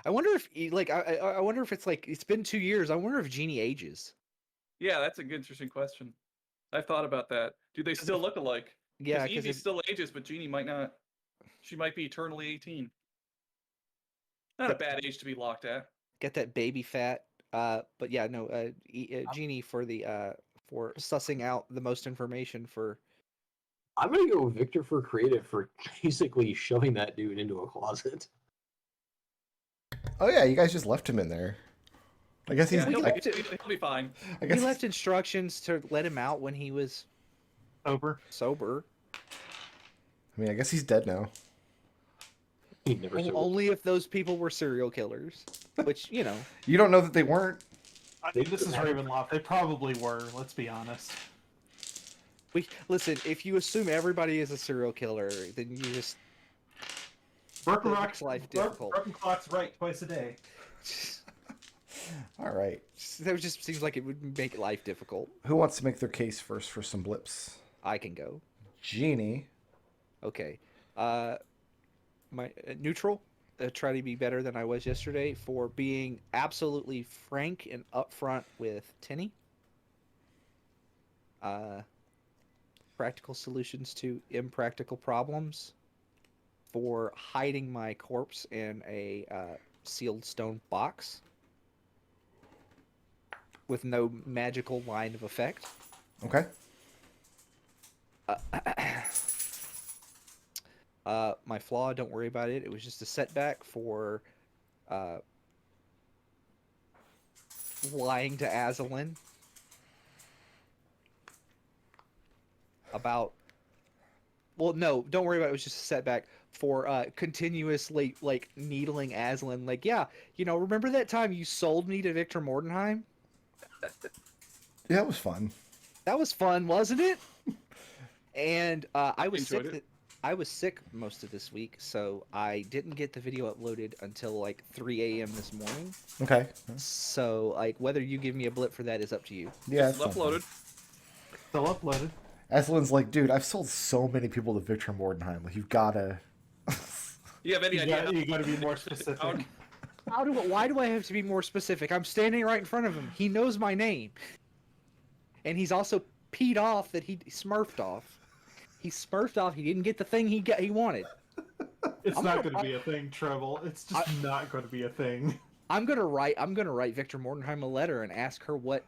[SPEAKER 2] I wonder if I wonder if it's like it's been 2 years. I wonder if Genie ages.
[SPEAKER 5] Yeah, that's a good, interesting question. I've thought about that. Do they still look alike?
[SPEAKER 2] Yeah,
[SPEAKER 5] because Evie still ages, but Genie might not. She might be eternally 18. Not a bad age to be locked at.
[SPEAKER 2] get that baby fat. But yeah, no, Genie for the for sussing out the most information for.
[SPEAKER 3] I'm gonna go with Victor for creative for basically shoving that dude into a closet.
[SPEAKER 1] Oh yeah, you guys just left him in there. I guess he's.
[SPEAKER 5] He'll be fine.
[SPEAKER 1] I guess
[SPEAKER 2] He left instructions to let him out when he was sober.
[SPEAKER 1] I mean, I guess he's dead now.
[SPEAKER 3] He never sobered.
[SPEAKER 2] Only if those people were serial killers, which you know.
[SPEAKER 1] You don't know that they weren't.
[SPEAKER 4] I think this is Ravenloft. They probably were. Let's be honest.
[SPEAKER 2] Listen. If you assume everybody is a serial killer, then you just
[SPEAKER 4] Broken
[SPEAKER 2] makes life difficult.
[SPEAKER 4] Broken clock's right twice a day.
[SPEAKER 1] All right.
[SPEAKER 2] That just seems like it would make life difficult.
[SPEAKER 1] Who wants to make their case first for some blips?
[SPEAKER 2] I can go.
[SPEAKER 1] Genie.
[SPEAKER 2] Okay. My neutral. Try to be better than I was yesterday for being absolutely frank and upfront with Tenny. practical solutions to impractical problems for hiding my corpse in a sealed stone box with no magical line of effect.
[SPEAKER 1] Okay.
[SPEAKER 2] My flaw, don't worry about it. It was just a setback for lying to Evelyn about. Well, no, don't worry about it. It was just a setback for continuously like needling Evelyn. Like, yeah, remember that time you sold me to Victor Mordenheim?
[SPEAKER 1] Yeah, it was fun.
[SPEAKER 2] That was fun, wasn't it? And I was
[SPEAKER 5] Enjoyed
[SPEAKER 2] sick.
[SPEAKER 5] it.
[SPEAKER 2] I was sick most of this week, so I didn't get the video uploaded until like 3 a.m. this morning.
[SPEAKER 1] Okay.
[SPEAKER 2] So, like, whether you give me a blip for that is up to you.
[SPEAKER 1] Yeah,
[SPEAKER 5] It's
[SPEAKER 1] it's
[SPEAKER 5] uploaded.
[SPEAKER 4] Still uploaded.
[SPEAKER 1] Aslan's like, dude, I've sold so many people to Victor Mordenheim. Like, you've gotta.
[SPEAKER 5] You have any
[SPEAKER 4] You
[SPEAKER 5] idea?
[SPEAKER 4] got to be more specific.
[SPEAKER 2] Why do I have to be more specific? I'm standing right in front of him. He knows my name. And he's also peed off that he smurfed off. He smurfed off. He didn't get the thing he wanted.
[SPEAKER 4] It's
[SPEAKER 2] I'm
[SPEAKER 4] not
[SPEAKER 2] gonna-
[SPEAKER 4] going to be a thing, Treble. It's just not going to be a thing.
[SPEAKER 2] I'm gonna write Victor Mordenheim a letter and ask her what.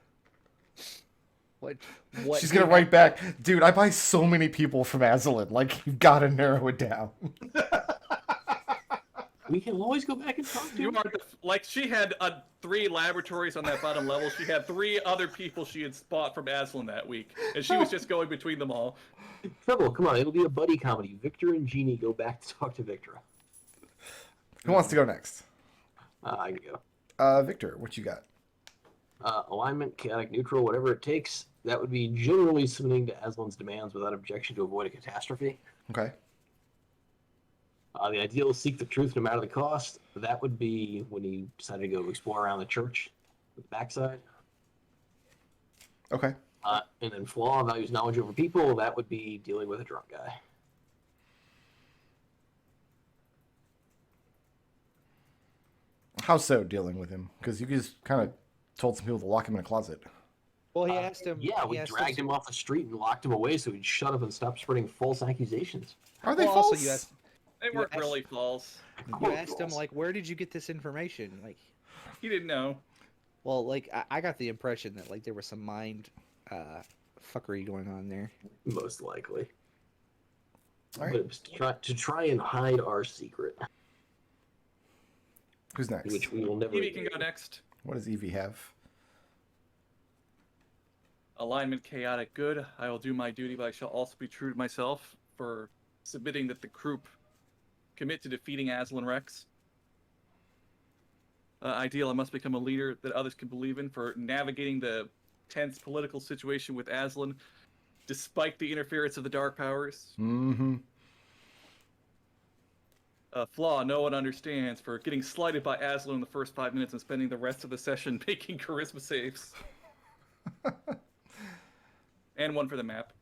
[SPEAKER 1] She's gonna write back, dude, I buy so many people from Aslan. Like, you gotta narrow it down.
[SPEAKER 3] We can always go back and talk to
[SPEAKER 5] You
[SPEAKER 3] him.
[SPEAKER 5] are like she had 3 laboratories on that bottom level. She had 3 other people she had bought from Aslan that week, and she was just going between them all.
[SPEAKER 3] Treble, come on, it'll be a buddy comedy. Victor and Jeannie go back to talk to Victor.
[SPEAKER 1] Who wants to go next?
[SPEAKER 3] I can go.
[SPEAKER 1] Victor, what you got?
[SPEAKER 3] Alignment, chaotic neutral, whatever it takes. That would be generally submitting to Aslan's demands without objection to avoid a catastrophe.
[SPEAKER 1] Okay.
[SPEAKER 3] The ideal is seek the truth no matter the cost. That would be when he decided to go explore around the church, the backside.
[SPEAKER 1] Okay.
[SPEAKER 3] And then flaw, values knowledge over people. That would be dealing with a drunk guy.
[SPEAKER 1] How so dealing with him? Because you just kind of told some people to lock him in a closet.
[SPEAKER 2] Well, he asked him.
[SPEAKER 3] Yeah,
[SPEAKER 2] he
[SPEAKER 3] we
[SPEAKER 2] asked
[SPEAKER 3] dragged him off the street and locked him away so he'd shut up and stop spreading false accusations.
[SPEAKER 1] Are they
[SPEAKER 2] Well,
[SPEAKER 1] false?
[SPEAKER 2] also, you asked,
[SPEAKER 5] They
[SPEAKER 2] You
[SPEAKER 5] weren't
[SPEAKER 2] asked-
[SPEAKER 5] really false.
[SPEAKER 2] you asked him like, where did you get this information? Like,
[SPEAKER 5] He didn't know.
[SPEAKER 2] well, like I got the impression that like there was some mind fuckery going on there.
[SPEAKER 3] Most likely.
[SPEAKER 1] All right.
[SPEAKER 3] But it was to try and hide our secret,
[SPEAKER 1] Who's next?
[SPEAKER 3] which we will never.
[SPEAKER 5] Evie can go next.
[SPEAKER 1] What does Evie have?
[SPEAKER 5] Alignment chaotic good. I will do my duty, but I shall also be true to myself for submitting that the group commit to defeating Aslan Rex. Ideal, I must become a leader that others can believe in for navigating the tense political situation with Aslan, despite the interference of the Dark Powers.
[SPEAKER 1] Mm-hmm.
[SPEAKER 5] Flaw no one understands for getting slighted by Aslan in the first 5 minutes and spending the rest of the session making charisma saves. And one for the map.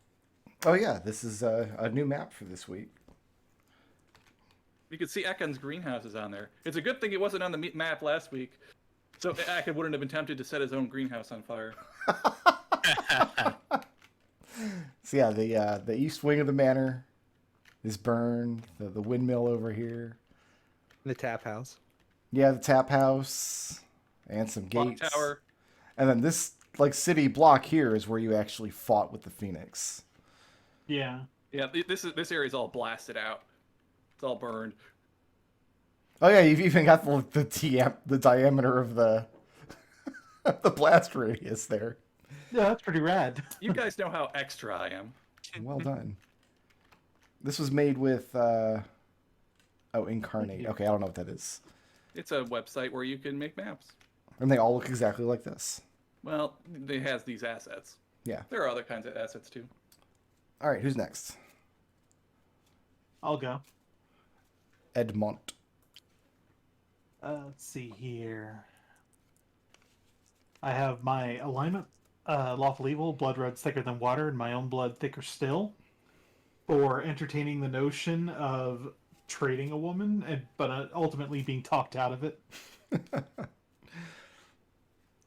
[SPEAKER 1] Oh yeah, this is a new map for this week.
[SPEAKER 5] You can see Ekon's greenhouses on there. It's a good thing it wasn't on the map last week, so Ekon wouldn't have been tempted to set his own greenhouse on fire.
[SPEAKER 1] So yeah, the east wing of the manor is burned. The windmill over here.
[SPEAKER 2] The tap house.
[SPEAKER 1] Yeah, the tap house and some
[SPEAKER 5] Clock
[SPEAKER 1] gates.
[SPEAKER 5] tower.
[SPEAKER 1] And then this like city block here is where you actually fought with the Phoenix.
[SPEAKER 4] Yeah.
[SPEAKER 5] Yeah, this area is all blasted out. It's all burned.
[SPEAKER 1] Oh yeah, you've even got the diameter of the the blast radius there.
[SPEAKER 4] Yeah, that's pretty rad.
[SPEAKER 5] You guys know how extra I am.
[SPEAKER 1] Well done. This was made with Incarnate. Okay, I don't know what that is.
[SPEAKER 5] It's a website where you can make maps.
[SPEAKER 1] And they all look exactly like this.
[SPEAKER 5] Well, it has these assets.
[SPEAKER 1] Yeah.
[SPEAKER 5] There are other kinds of assets too.
[SPEAKER 1] All right, who's next?
[SPEAKER 4] I'll go.
[SPEAKER 1] Edmont.
[SPEAKER 4] Let's see here. I have my alignment, lawful evil, blood red's thicker than water, and my own blood thicker still, for entertaining the notion of trading a woman, but ultimately being talked out of it.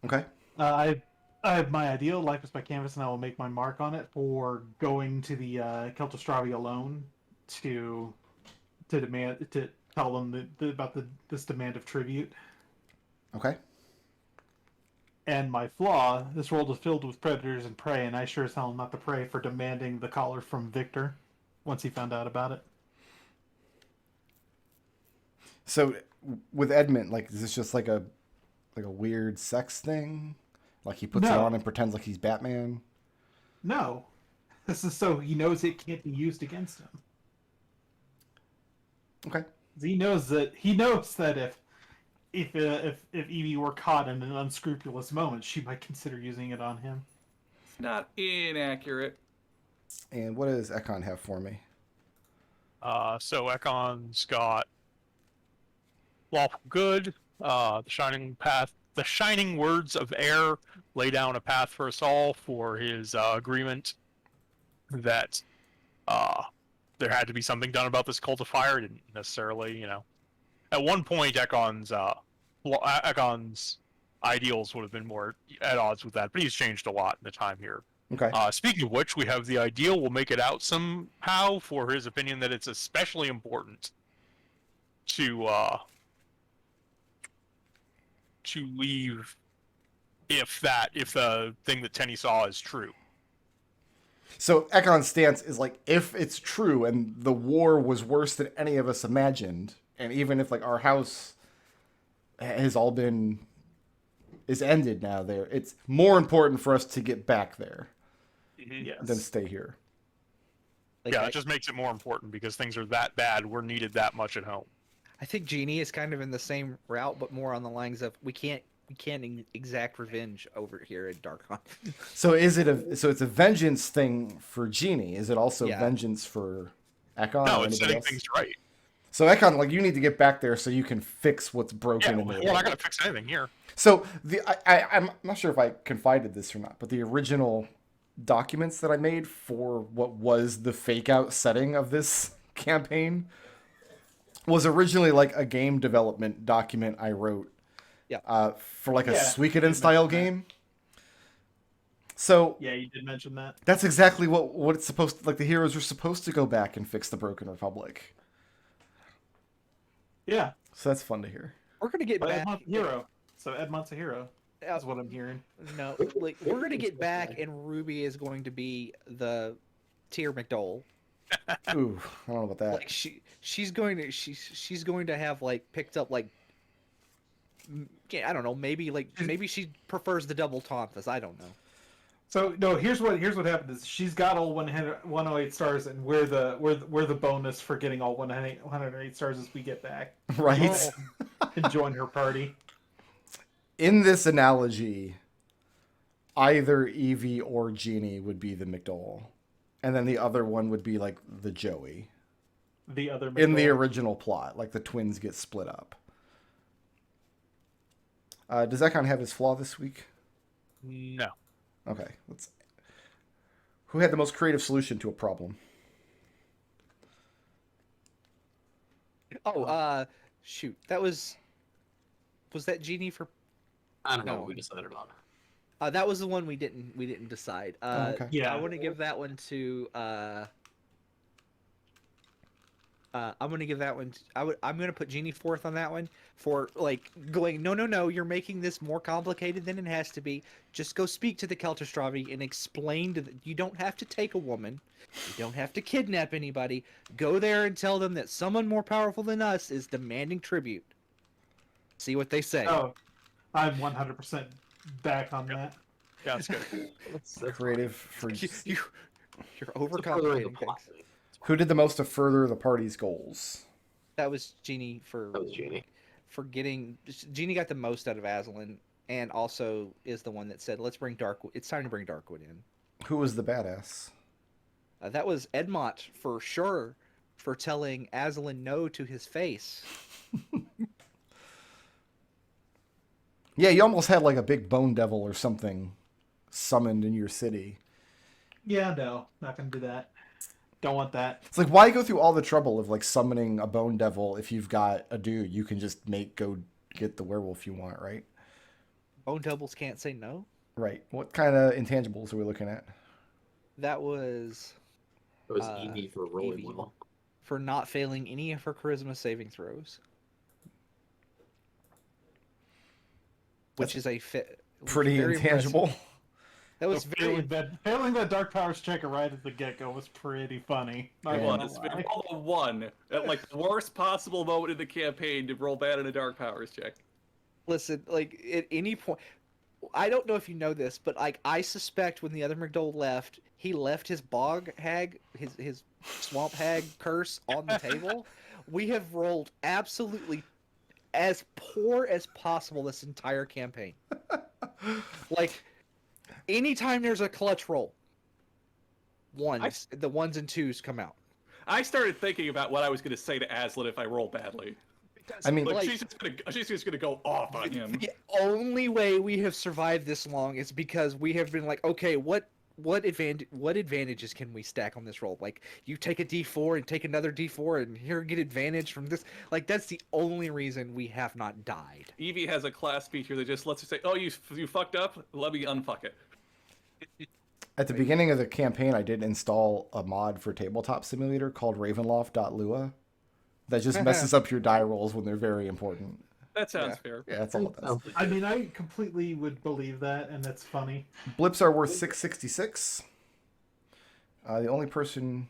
[SPEAKER 1] Okay.
[SPEAKER 4] I I have my ideal life is my canvas, and I will make my mark on it for going to the Keltostravi alone to demand to tell them about this demand of tribute.
[SPEAKER 1] Okay.
[SPEAKER 4] And my flaw: this world is filled with predators and prey, and I sure as hell am not the prey for demanding the collar from Victor once he found out about it.
[SPEAKER 1] So with Edmont, like, is this just like a weird sex thing? Like he puts it
[SPEAKER 4] No.
[SPEAKER 1] on and pretends like he's Batman?
[SPEAKER 4] No, this is so he knows it can't be used against him.
[SPEAKER 1] Okay.
[SPEAKER 4] He knows that if Evie were caught in an unscrupulous moment, she might consider using it on him.
[SPEAKER 5] Not inaccurate.
[SPEAKER 1] And what does Ekon have for me?
[SPEAKER 6] So Ekon's got lawful good, the shining path, the shining words of air, lay down a path for us all for his agreement that there had to be something done about this cult of fire. Didn't necessarily, at one point Ekon's ideals would have been more at odds with that, but he's changed a lot in the time here.
[SPEAKER 1] Okay.
[SPEAKER 6] Speaking of which, we have the ideal. We'll make it out somehow for his opinion that it's especially important to leave if the thing that Tenny saw is true.
[SPEAKER 1] So Ekon's stance is like, if it's true and the war was worse than any of us imagined, and even if like our house has all is ended now there, it's more important for us to get back there
[SPEAKER 4] Yes.
[SPEAKER 1] than stay here.
[SPEAKER 2] Like,
[SPEAKER 6] Yeah, it just makes it more important because things are that bad. We're needed that much at home.
[SPEAKER 2] I think Jeannie is kind of in the same route, but more on the lines of we can't exact revenge over here at Darkon.
[SPEAKER 1] So it's a vengeance thing for Jeannie. Is it also
[SPEAKER 2] Yeah.
[SPEAKER 1] vengeance for Ekon?
[SPEAKER 6] No,
[SPEAKER 1] or
[SPEAKER 6] it's
[SPEAKER 1] anybody
[SPEAKER 6] setting
[SPEAKER 1] else?
[SPEAKER 6] things right.
[SPEAKER 1] So Ekon, like, you need to get back there so you can fix what's
[SPEAKER 6] Yeah,
[SPEAKER 1] broken in
[SPEAKER 6] we're
[SPEAKER 1] there.
[SPEAKER 6] not gonna fix anything here.
[SPEAKER 1] So I'm not sure if I confided this or not, but the original documents that I made for what was the fake out setting of this campaign was originally like a game development document I wrote.
[SPEAKER 2] Yeah.
[SPEAKER 1] For like a
[SPEAKER 4] Yeah,
[SPEAKER 1] Suikoden
[SPEAKER 4] you
[SPEAKER 1] style
[SPEAKER 4] mentioned
[SPEAKER 1] game. So
[SPEAKER 4] Yeah, you did mention that.
[SPEAKER 1] that's exactly what it's supposed to, like, the heroes are supposed to go back and fix the Broken Republic.
[SPEAKER 4] Yeah,
[SPEAKER 1] So that's fun to hear.
[SPEAKER 2] We're gonna get
[SPEAKER 4] but
[SPEAKER 2] back.
[SPEAKER 4] Edmont's a hero. So Edmont's a hero. That's what I'm hearing.
[SPEAKER 2] No, like we're gonna get back, and Ruby is going to be the tier McDohl.
[SPEAKER 1] Ooh, I don't know about that.
[SPEAKER 2] Like she's going to have like picked up like I don't know, maybe she prefers the double Tonthas. I don't know.
[SPEAKER 4] So no, here's what happened is she's got all 108 stars, and we're the bonus for getting all 108 stars as we get back
[SPEAKER 1] Right?
[SPEAKER 4] and join her party.
[SPEAKER 1] In this analogy, either Evie or Jeannie would be the McDohl. And then the other one would be like the Joey.
[SPEAKER 4] The other
[SPEAKER 1] In the
[SPEAKER 4] McDohl.
[SPEAKER 1] original plot, like the twins get split up. Does Ekon have his flaw this week?
[SPEAKER 6] No.
[SPEAKER 1] Okay, let's. Who had the most creative solution to a problem?
[SPEAKER 2] Oh, shoot, was that Genie for?
[SPEAKER 3] I don't know
[SPEAKER 2] No.
[SPEAKER 3] what we decided on.
[SPEAKER 2] That was the one we didn't decide.
[SPEAKER 1] Okay.
[SPEAKER 4] Yeah.
[SPEAKER 2] I want to give that one to. I'm gonna give that one. I'm gonna put Genie fourth on that one for like going. No. You're making this more complicated than it has to be. Just go speak to the Keltostravi and explain to. You don't have to take a woman. You don't have to kidnap anybody. Go there and tell them that someone more powerful than us is demanding tribute. See what they say.
[SPEAKER 4] Oh, I'm 100% back on that.
[SPEAKER 6] Yeah, that's good.
[SPEAKER 3] That's
[SPEAKER 1] Creative for.
[SPEAKER 2] You're
[SPEAKER 3] It's furthering the
[SPEAKER 2] overcomplicating
[SPEAKER 3] plot.
[SPEAKER 2] things.
[SPEAKER 1] Who did the most to further the party's goals?
[SPEAKER 2] That was Genie
[SPEAKER 3] That was Genie.
[SPEAKER 2] for getting. Genie got the most out of Aslan, and also is the one that said, "Let's bring Darkwood. It's time to bring Darkwood in."
[SPEAKER 1] Who was the badass?
[SPEAKER 2] That was Edmont for sure, for telling Aslan no to his face.
[SPEAKER 1] Yeah, you almost had like a big bone devil or something summoned in your city.
[SPEAKER 4] Yeah, no, not gonna do that. Don't want that.
[SPEAKER 1] It's like, why go through all the trouble of like summoning a bone devil if you've got a dude you can just go get the werewolf you want, right?
[SPEAKER 2] Bone doubles can't say no.
[SPEAKER 1] Right. What kind of intangibles are we looking at?
[SPEAKER 2] That was
[SPEAKER 3] It was Evie for rolling
[SPEAKER 2] Evie.
[SPEAKER 3] well.
[SPEAKER 2] for not failing any of her charisma saving throws. Which is a
[SPEAKER 1] Pretty
[SPEAKER 2] very
[SPEAKER 1] intangible.
[SPEAKER 2] impressive. That was
[SPEAKER 4] So
[SPEAKER 2] very
[SPEAKER 4] failing that dark powers check right at the get-go was pretty funny. Not
[SPEAKER 5] It
[SPEAKER 4] gonna
[SPEAKER 5] was.
[SPEAKER 4] lie.
[SPEAKER 5] We rolled a 1 at like the worst possible moment in the campaign to roll bad in a dark powers check.
[SPEAKER 2] Listen, like at any point, I don't know if you know this, but like I suspect when the other McDohl left, he left his bog hag, his swamp hag curse on the table. We have rolled absolutely as poor as possible this entire campaign. Like anytime there's a clutch roll, the ones and twos come out.
[SPEAKER 5] I started thinking about what I was going to say to Aslan if I roll badly.
[SPEAKER 1] I mean,
[SPEAKER 5] Like,
[SPEAKER 2] Like-
[SPEAKER 5] she's just gonna go off on him.
[SPEAKER 2] The only way we have survived this long is because we have been like, okay, what advantages can we stack on this roll? Like, you take a D4 and take another D4 and here get advantage from this. Like, that's the only reason we have not died.
[SPEAKER 5] Evie has a class feature that just lets her say, "Oh, you fucked up. Let me unfuck it."
[SPEAKER 1] at the beginning of the campaign, I did install a mod for Tabletop Simulator called Ravenloft.lua that just messes up your die rolls when they're very important.
[SPEAKER 5] That sounds fair.
[SPEAKER 1] Yeah, that's all it does.
[SPEAKER 4] I mean, I completely would believe that, and that's funny.
[SPEAKER 1] Blips are worth 666. The only person...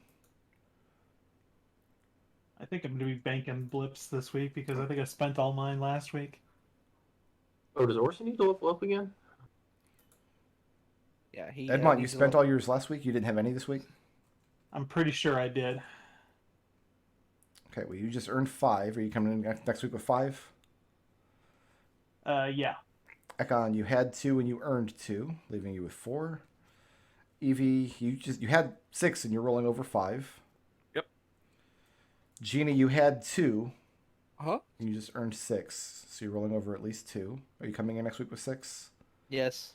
[SPEAKER 4] I think I'm going to be banking blips this week because I think I spent all mine last week.
[SPEAKER 3] Oh, does Orson need to level up again?
[SPEAKER 2] Yeah, he.
[SPEAKER 1] Edmont, you
[SPEAKER 2] needs to
[SPEAKER 1] spent
[SPEAKER 2] level-
[SPEAKER 1] all yours last week? You didn't have any this week?
[SPEAKER 4] I'm pretty sure I did.
[SPEAKER 1] Okay, well, you just earned 5. Are you coming in next week with 5?
[SPEAKER 4] Yeah.
[SPEAKER 1] Ekon, you had 2 and you earned 2, leaving you with 4. Evie, you had 6 and you're rolling over 5.
[SPEAKER 5] Yep.
[SPEAKER 1] Gina, you had 2
[SPEAKER 2] Huh?
[SPEAKER 1] and you just earned 6, so you're rolling over at least 2. Are you coming in next week with 6?
[SPEAKER 2] Yes.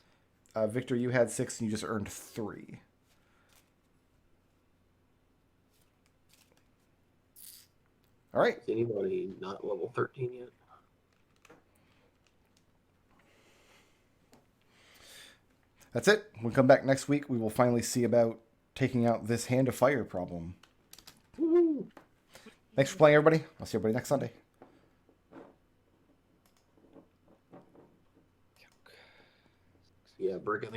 [SPEAKER 1] Victor, you had 6 and you just earned 3. All right.
[SPEAKER 3] Is anybody not level 13 yet?
[SPEAKER 1] That's it. When we come back next week, we will finally see about taking out this Hand of Fire problem.
[SPEAKER 3] Woo-hoo.
[SPEAKER 1] Thanks for playing, everybody. I'll see everybody next Sunday.
[SPEAKER 3] Yeah, Brick, I think